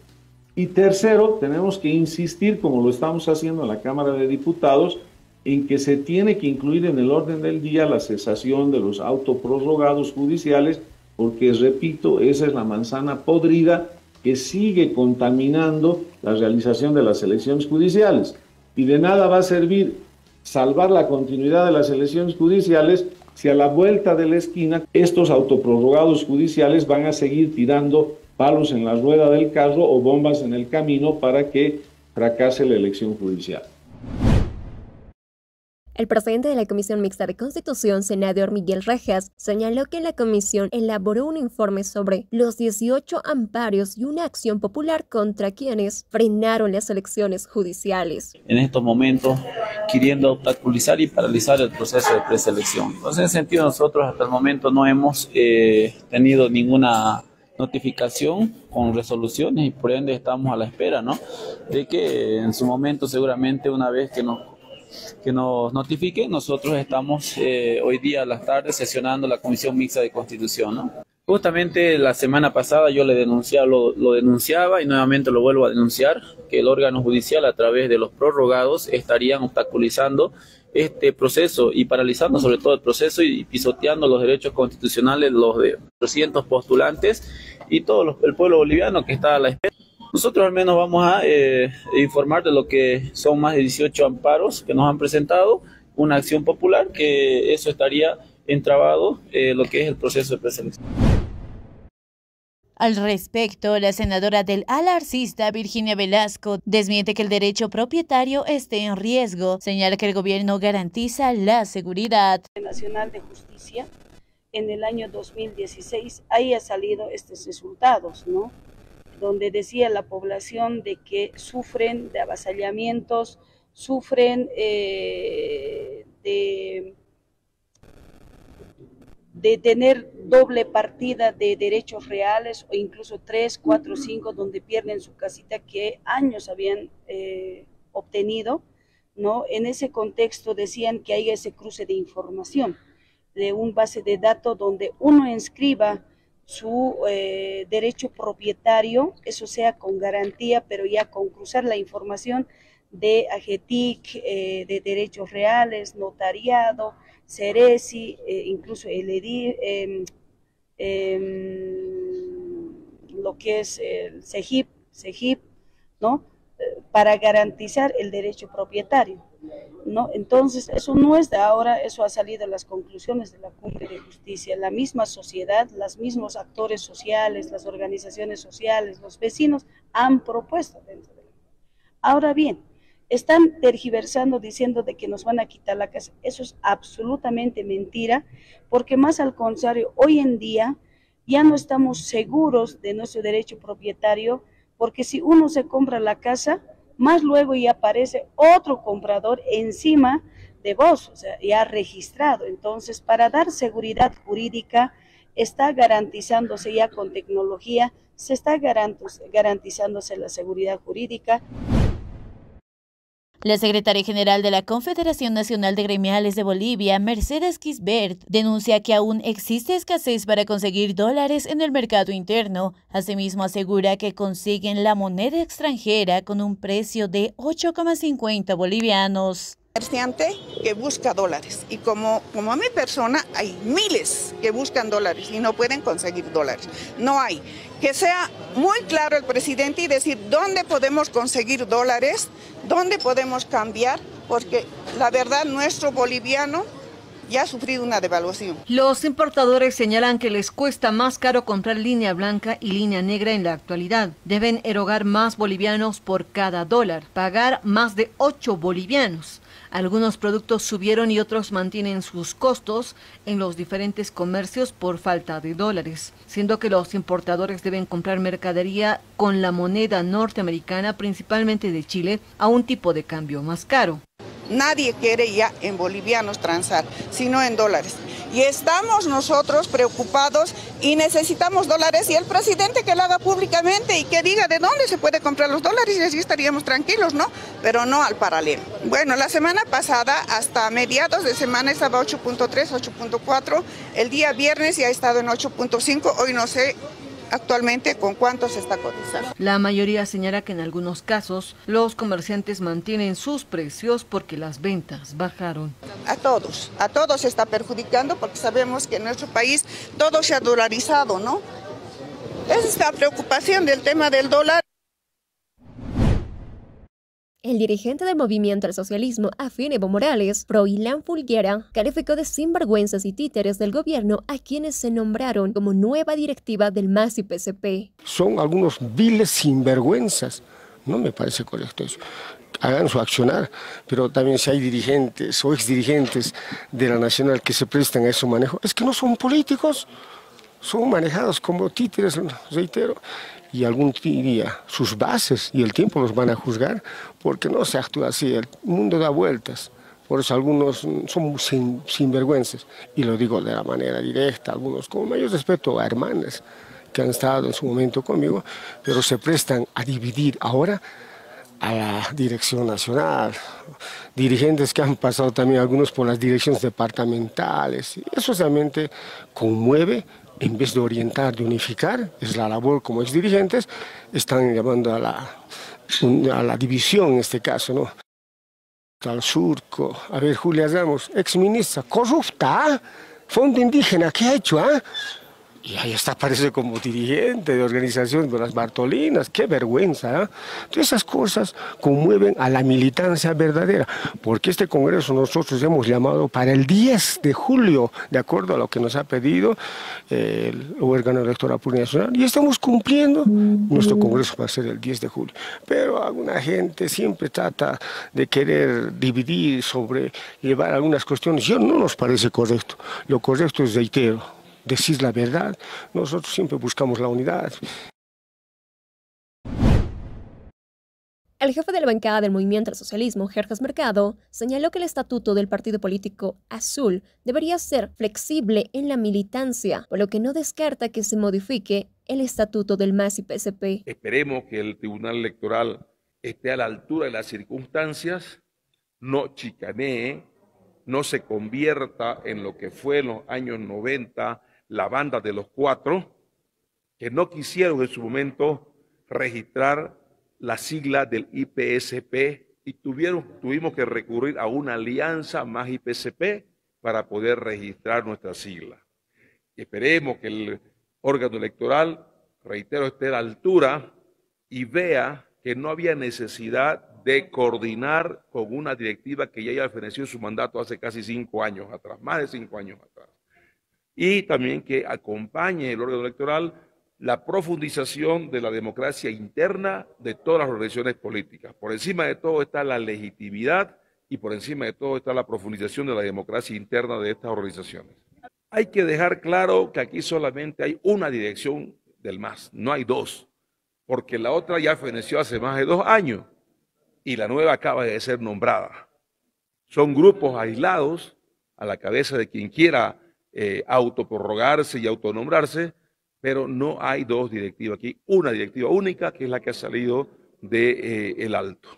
Y tercero, tenemos que insistir, como lo estamos haciendo en la Cámara de Diputados, en que se tiene que incluir en el orden del día la cesación de los autoprorrogados judiciales, porque, repito, esa es la manzana podrida que sigue contaminando la realización de las elecciones judiciales. Y de nada va a servir salvar la continuidad de las elecciones judiciales si a la vuelta de la esquina estos autoprorrogados judiciales van a seguir tirando palos en la rueda del carro o bombas en el camino para que fracase la elección judicial. El presidente de la Comisión Mixta de Constitución, senador Miguel Rejas, señaló que la comisión elaboró un informe sobre los 18 amparos y una acción popular contra quienes frenaron las elecciones judiciales. En estos momentos, queriendo obstaculizar y paralizar el proceso de preselección. Entonces, en ese sentido, nosotros hasta el momento no hemos tenido ninguna notificación con resoluciones y por ende estamos a la espera, ¿no?, de que en su momento seguramente una vez que nos notifique, nosotros estamos hoy día a las tardes sesionando la Comisión Mixta de Constitución, ¿no? Justamente la semana pasada yo lo denunciaba y nuevamente lo vuelvo a denunciar, que el órgano judicial a través de los prorrogados estarían obstaculizando este proceso y paralizando sobre todo el proceso y pisoteando los derechos constitucionales de los de 300 postulantes y todo el pueblo boliviano que está a la espera. Nosotros al menos vamos a informar de lo que son más de 18 amparos que nos han presentado, una acción popular, que eso estaría entrabado lo que es el proceso de preselección. Al respecto, la senadora del alarcista Virginia Velasco desmiente que el derecho propietario esté en riesgo. Señala que el gobierno garantiza la seguridad. Nacional de Justicia, en el año 2016, ahí ha salido estos resultados, ¿no?, donde decía la población de que sufren de avasallamientos, sufren de tener doble partida de derechos reales o incluso 3, 4, 5, donde pierden su casita que años habían obtenido, ¿no? En ese contexto decían que hay ese cruce de información, de un base de datos donde uno inscriba su derecho propietario, eso sea con garantía, pero ya con cruzar la información de AGETIC, de derechos reales, notariado, Ceresi, incluso el EDI, lo que es el CEGIP, ¿no?, para garantizar el derecho propietario, ¿no? Entonces, eso no es de ahora, eso ha salido en las conclusiones de la Cumbre de Justicia. La misma sociedad, los mismos actores sociales, las organizaciones sociales, los vecinos han propuesto dentro de la... Ahora bien, están tergiversando diciendo de que nos van a quitar la casa. Eso es absolutamente mentira, porque más al contrario, hoy en día ya no estamos seguros de nuestro derecho propietario, porque si uno se compra la casa, más luego ya aparece otro comprador encima de vos, o sea, ya registrado. Entonces, para dar seguridad jurídica, está garantizándose ya con tecnología, se está garantizándose la seguridad jurídica. La secretaria general de la Confederación Nacional de Gremiales de Bolivia, Mercedes Gisbert, denuncia que aún existe escasez para conseguir dólares en el mercado interno. Asimismo, asegura que consiguen la moneda extranjera con un precio de 8,50 bolivianos. Comerciante que busca dólares y como a mi persona hay miles que buscan dólares y no pueden conseguir dólares. No hay. Que sea muy claro el presidente y decir dónde podemos conseguir dólares, dónde podemos cambiar, porque la verdad nuestro boliviano ya ha sufrido una devaluación. Los importadores señalan que les cuesta más caro comprar línea blanca y línea negra en la actualidad. Deben erogar más bolivianos por cada dólar, pagar más de 8 bolivianos. Algunos productos subieron y otros mantienen sus costos en los diferentes comercios por falta de dólares, siendo que los importadores deben comprar mercadería con la moneda norteamericana, principalmente de Chile, a un tipo de cambio más caro. Nadie quiere ya en bolivianos transar, sino en dólares. Y estamos nosotros preocupados y necesitamos dólares y el presidente que lo haga públicamente y que diga de dónde se puede comprar los dólares y así estaríamos tranquilos, ¿no? Pero no al paralelo. Bueno, la semana pasada hasta mediados de semana estaba 8.3, 8.4, el día viernes ya ha estado en 8.5, hoy no sé actualmente con cuánto se está cotizando. La mayoría señala que en algunos casos los comerciantes mantienen sus precios porque las ventas bajaron. A todos se está perjudicando porque sabemos que en nuestro país todo se ha dolarizado, ¿no? Esa es la preocupación del tema del dólar. El dirigente del Movimiento al Socialismo, afín Evo Morales, Froilán Fulguera, calificó de sinvergüenzas y títeres del gobierno a quienes se nombraron como nueva directiva del MAS y PCP. Son algunos viles sinvergüenzas. No me parece correcto eso. Hagan su accionar, pero también si hay dirigentes o exdirigentes de la Nacional que se prestan a ese manejo, es que no son políticos, son manejados como títeres, reitero. Y algún día sus bases y el tiempo los van a juzgar porque no se actúa así, el mundo da vueltas, por eso algunos son sinvergüenzas y lo digo de la manera directa, algunos con mayor respeto a hermanas que han estado en su momento conmigo, pero se prestan a dividir ahora a la dirección nacional, dirigentes que han pasado también algunos por las direcciones departamentales, y eso realmente conmueve. En vez de orientar, de unificar, es la labor como exdirigentes, están llamando a la división en este caso, ¿no? Al surco, a ver, Julia Ramos, exministra, corrupta, Fondo Indígena, ¿qué ha hecho? Y ahí está, parece como dirigente de organización de las Bartolinas, qué vergüenza. Todas esas cosas conmueven a la militancia verdadera, porque este Congreso nosotros hemos llamado para el 10 de julio, de acuerdo a lo que nos ha pedido el órgano electoral plurinacional, y estamos cumpliendo. Nuestro Congreso va a ser el 10 de julio, pero alguna gente siempre trata de querer dividir, sobre llevar algunas cuestiones. Yo no nos parece correcto. Lo correcto es, reitero, decir la verdad. Nosotros siempre buscamos la unidad. El jefe de la bancada del Movimiento al Socialismo, Gerges Mercado, señaló que el estatuto del partido político azul debería ser flexible en la militancia, por lo que no descarta que se modifique el estatuto del MAS y PCP. Esperemos que el Tribunal Electoral esté a la altura de las circunstancias, no chicanee, no se convierta en lo que fue en los años 90 la banda de los cuatro, que no quisieron en su momento registrar la sigla del IPSP y tuvimos que recurrir a una alianza más IPSP para poder registrar nuestra sigla. Esperemos que el órgano electoral, reitero, esté a la altura y vea que no había necesidad de coordinar con una directiva que ya feneció su mandato hace casi 5 años atrás, más de 5 años atrás. Y también que acompañe el órgano electoral la profundización de la democracia interna de todas las organizaciones políticas. Por encima de todo está la legitimidad y por encima de todo está la profundización de la democracia interna de estas organizaciones. Hay que dejar claro que aquí solamente hay una dirección del MAS, no hay dos, porque la otra ya feneció hace más de 2 años y la nueva acaba de ser nombrada. Son grupos aislados a la cabeza de quien quiera autoprorrogarse y autonombrarse, pero no hay 2 directivas aquí, una directiva única que es la que ha salido del Alto.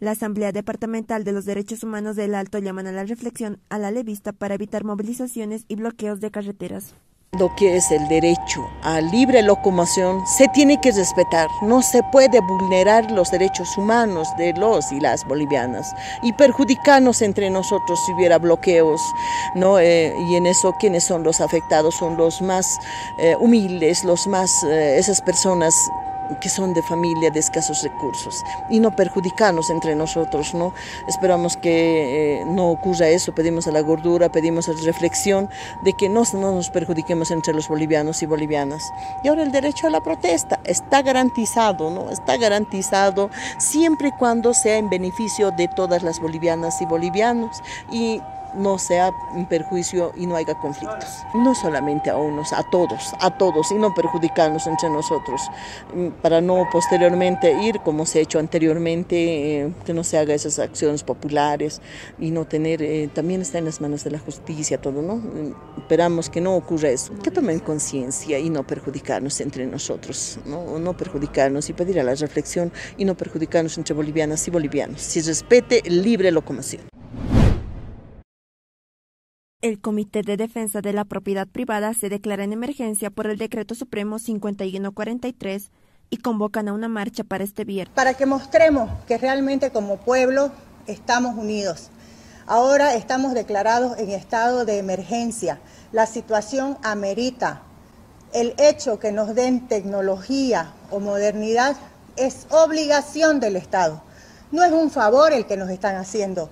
La Asamblea Departamental de los Derechos Humanos del Alto llaman a la reflexión a la levista para evitar movilizaciones y bloqueos de carreteras. Lo que es el derecho a libre locomoción se tiene que respetar, no se puede vulnerar los derechos humanos de los y las bolivianas y perjudicarnos entre nosotros si hubiera bloqueos, ¿no? Y en eso, ¿quiénes son los afectados? Son los más humildes, esas personas que son de familia de escasos recursos, y no perjudicarnos entre nosotros, ¿no? Esperamos que no ocurra eso, pedimos a la gordura, pedimos a la reflexión de que no nos perjudiquemos entre los bolivianos y bolivianas. Y ahora el derecho a la protesta está garantizado, ¿no? Está garantizado siempre y cuando sea en beneficio de todas las bolivianas y bolivianos y no sea en perjuicio y no haya conflictos. No solamente a unos, a todos, y no perjudicarnos entre nosotros, para no posteriormente ir, como se ha hecho anteriormente, que no se haga esas acciones populares y no tener, también está en las manos de la justicia todo, ¿no? Esperamos que no ocurra eso, que tomen conciencia y no perjudicarnos entre nosotros, no perjudicarnos y pedir a la reflexión y no perjudicarnos entre bolivianas y bolivianos, si respete libre locomoción. El Comité de Defensa de la Propiedad Privada se declara en emergencia por el Decreto Supremo 5143 y convocan a una marcha para este viernes. Para que mostremos que realmente como pueblo estamos unidos. Ahora estamos declarados en estado de emergencia. La situación amerita. El hecho que nos den tecnología o modernidad es obligación del Estado. No es un favor el que nos están haciendo.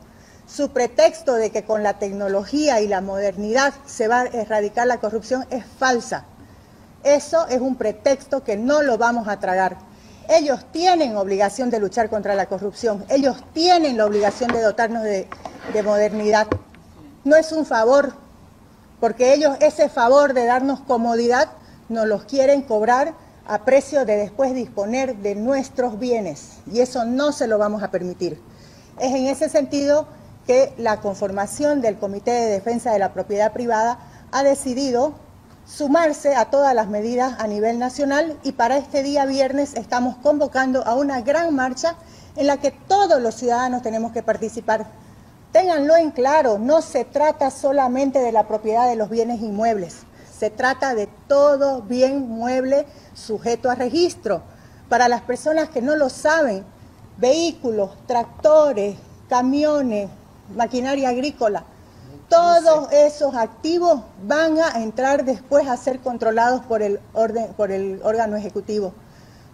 Su pretexto de que con la tecnología y la modernidad se va a erradicar la corrupción es falsa. Eso es un pretexto que no lo vamos a tragar. Ellos tienen obligación de luchar contra la corrupción. Ellos tienen la obligación de dotarnos de modernidad. No es un favor, porque ellos ese favor de darnos comodidad nos los quieren cobrar a precio de después disponer de nuestros bienes. Y eso no se lo vamos a permitir. Es en ese sentido que la conformación del Comité de Defensa de la Propiedad Privada ha decidido sumarse a todas las medidas a nivel nacional y para este día viernes estamos convocando a una gran marcha en la que todos los ciudadanos tenemos que participar. Ténganlo en claro, no se trata solamente de la propiedad de los bienes inmuebles, se trata de todo bien mueble sujeto a registro. Para las personas que no lo saben, vehículos, tractores, camiones, maquinaria agrícola, todos esos activos van a entrar después a ser controlados por el órgano ejecutivo.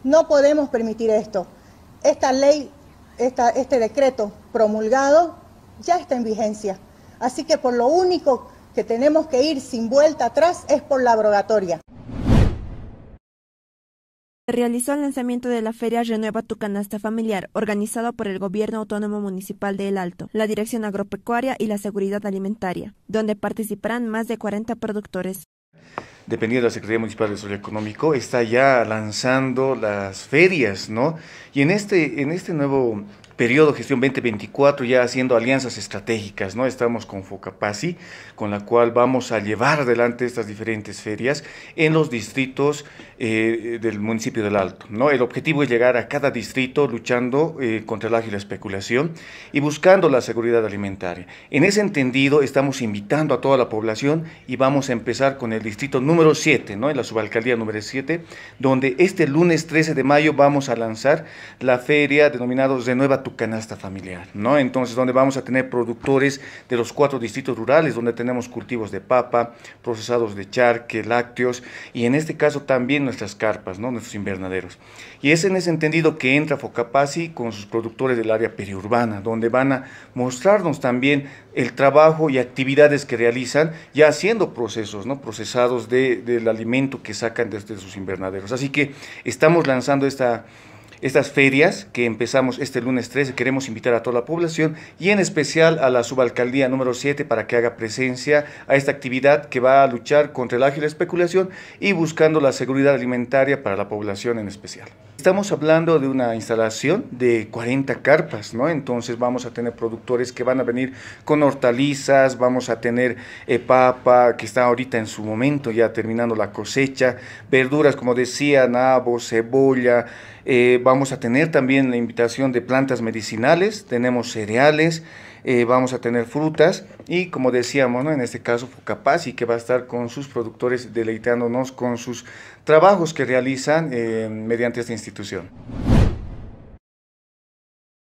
No podemos permitir esto. Esta ley, este decreto promulgado ya está en vigencia. Así que por lo único que tenemos que ir sin vuelta atrás es por la abrogatoria. Se realizó el lanzamiento de la Feria Renueva tu Canasta Familiar, organizado por el Gobierno Autónomo Municipal de El Alto, la Dirección Agropecuaria y la Seguridad Alimentaria, donde participarán más de 40 productores. Dependiendo de la Secretaría Municipal de Desarrollo Económico, está ya lanzando las ferias, ¿no? Y en este nuevo periodo gestión 2024 ya haciendo alianzas estratégicas, ¿no? Estamos con Focapasi, con la cual vamos a llevar adelante estas diferentes ferias en los distritos del municipio del Alto, ¿no? El objetivo es llegar a cada distrito luchando contra el agio y la especulación y buscando la seguridad alimentaria. En ese entendido estamos invitando a toda la población y vamos a empezar con el distrito número 7, ¿no? En la subalcaldía número 7, donde este lunes 13 de mayo vamos a lanzar la feria denominada Renueva tu Canasta Familiar, ¿no? Entonces, donde vamos a tener productores de los 4 distritos rurales, donde tenemos cultivos de papa, procesados de charque, lácteos, y en este caso también nuestras carpas, ¿no? Nuestros invernaderos. Y es en ese entendido que entra Focapasi con sus productores del área periurbana, donde van a mostrarnos también el trabajo y actividades que realizan, ya haciendo procesos, ¿no? Procesados del alimento que sacan desde sus invernaderos. Así que estamos lanzando estas ferias que empezamos este lunes 13, queremos invitar a toda la población y en especial a la subalcaldía número 7 para que haga presencia a esta actividad que va a luchar contra el agio y la especulación y buscando la seguridad alimentaria para la población en especial. Estamos hablando de una instalación de 40 carpas, ¿no? Entonces vamos a tener productores que van a venir con hortalizas, vamos a tener papa, que está ahorita en su momento ya terminando la cosecha, verduras, como decía, nabo, cebolla, vamos a tener también la invitación de plantas medicinales, tenemos cereales, vamos a tener frutas y, como decíamos, ¿no? En este caso Focapaz, que va a estar con sus productores deleitándonos con sus trabajos que realizan mediante esta institución.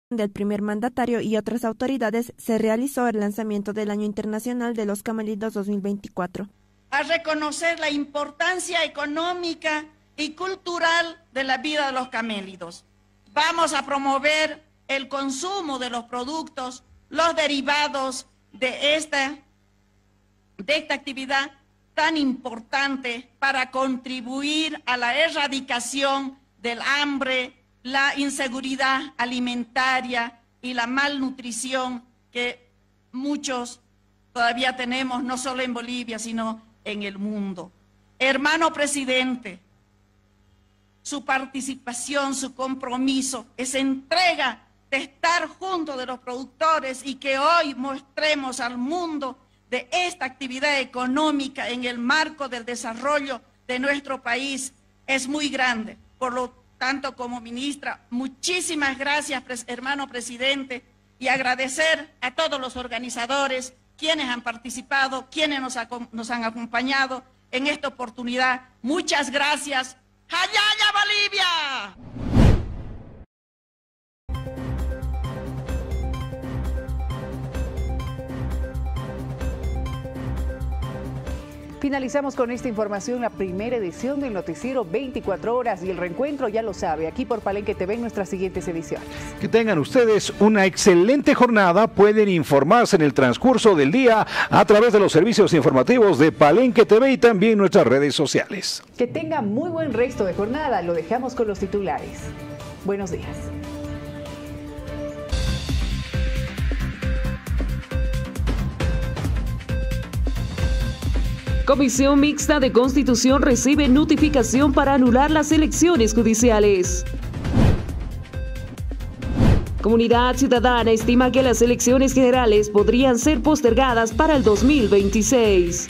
Del primer mandatario y otras autoridades se realizó el lanzamiento del Año Internacional de los Camélidos 2024. A reconocer la importancia económica y cultural de la vida de los camélidos. Vamos a promover el consumo de los productos, los derivados de esta actividad tan importante para contribuir a la erradicación del hambre, la inseguridad alimentaria y la malnutrición que muchos todavía tenemos, no solo en Bolivia, sino en el mundo. Hermano presidente, su participación, su compromiso, esa entrega de estar junto de los productores y que hoy mostremos al mundo de esta actividad económica en el marco del desarrollo de nuestro país es muy grande. Por lo tanto, como ministra, muchísimas gracias, hermano presidente, y agradecer a todos los organizadores, quienes han participado, quienes nos han acompañado en esta oportunidad. Muchas gracias. ¡Hayaya Bolivia! Finalizamos con esta información la primera edición del noticiero 24 horas y el reencuentro, ya lo sabe, aquí por Palenque TV en nuestras siguientes ediciones. Que tengan ustedes una excelente jornada. Pueden informarse en el transcurso del día a través de los servicios informativos de Palenque TV y también nuestras redes sociales. Que tengan muy buen resto de jornada. Lo dejamos con los titulares. Buenos días. Comisión Mixta de Constitución recibe notificación para anular las elecciones judiciales. Comunidad Ciudadana estima que las elecciones generales podrían ser postergadas para el 2026.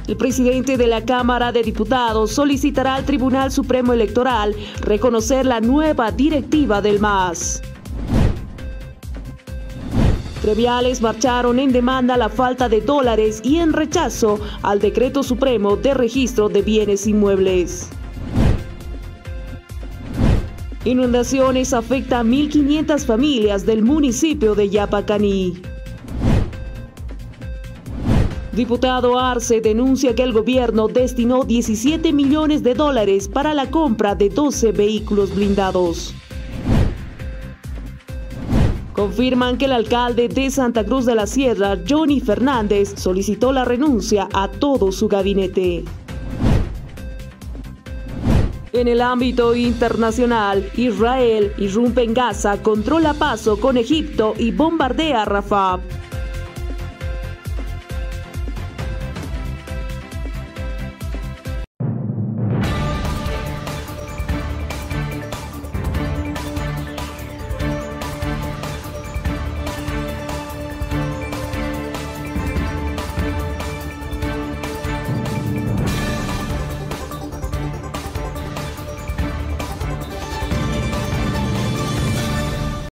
El presidente de la Cámara de Diputados solicitará al Tribunal Supremo Electoral reconocer la nueva directiva del MAS. Gremiales marcharon en demanda a la falta de dólares y en rechazo al Decreto Supremo de Registro de Bienes Inmuebles. Inundaciones afectan a 1.500 familias del municipio de Yapacaní. Diputado Arce denuncia que el gobierno destinó 17 millones de dólares para la compra de 12 vehículos blindados. Confirman que el alcalde de Santa Cruz de la Sierra, Johnny Fernández, solicitó la renuncia a todo su gabinete. En el ámbito internacional, Israel irrumpe en Gaza, controla paso con Egipto y bombardea Rafah.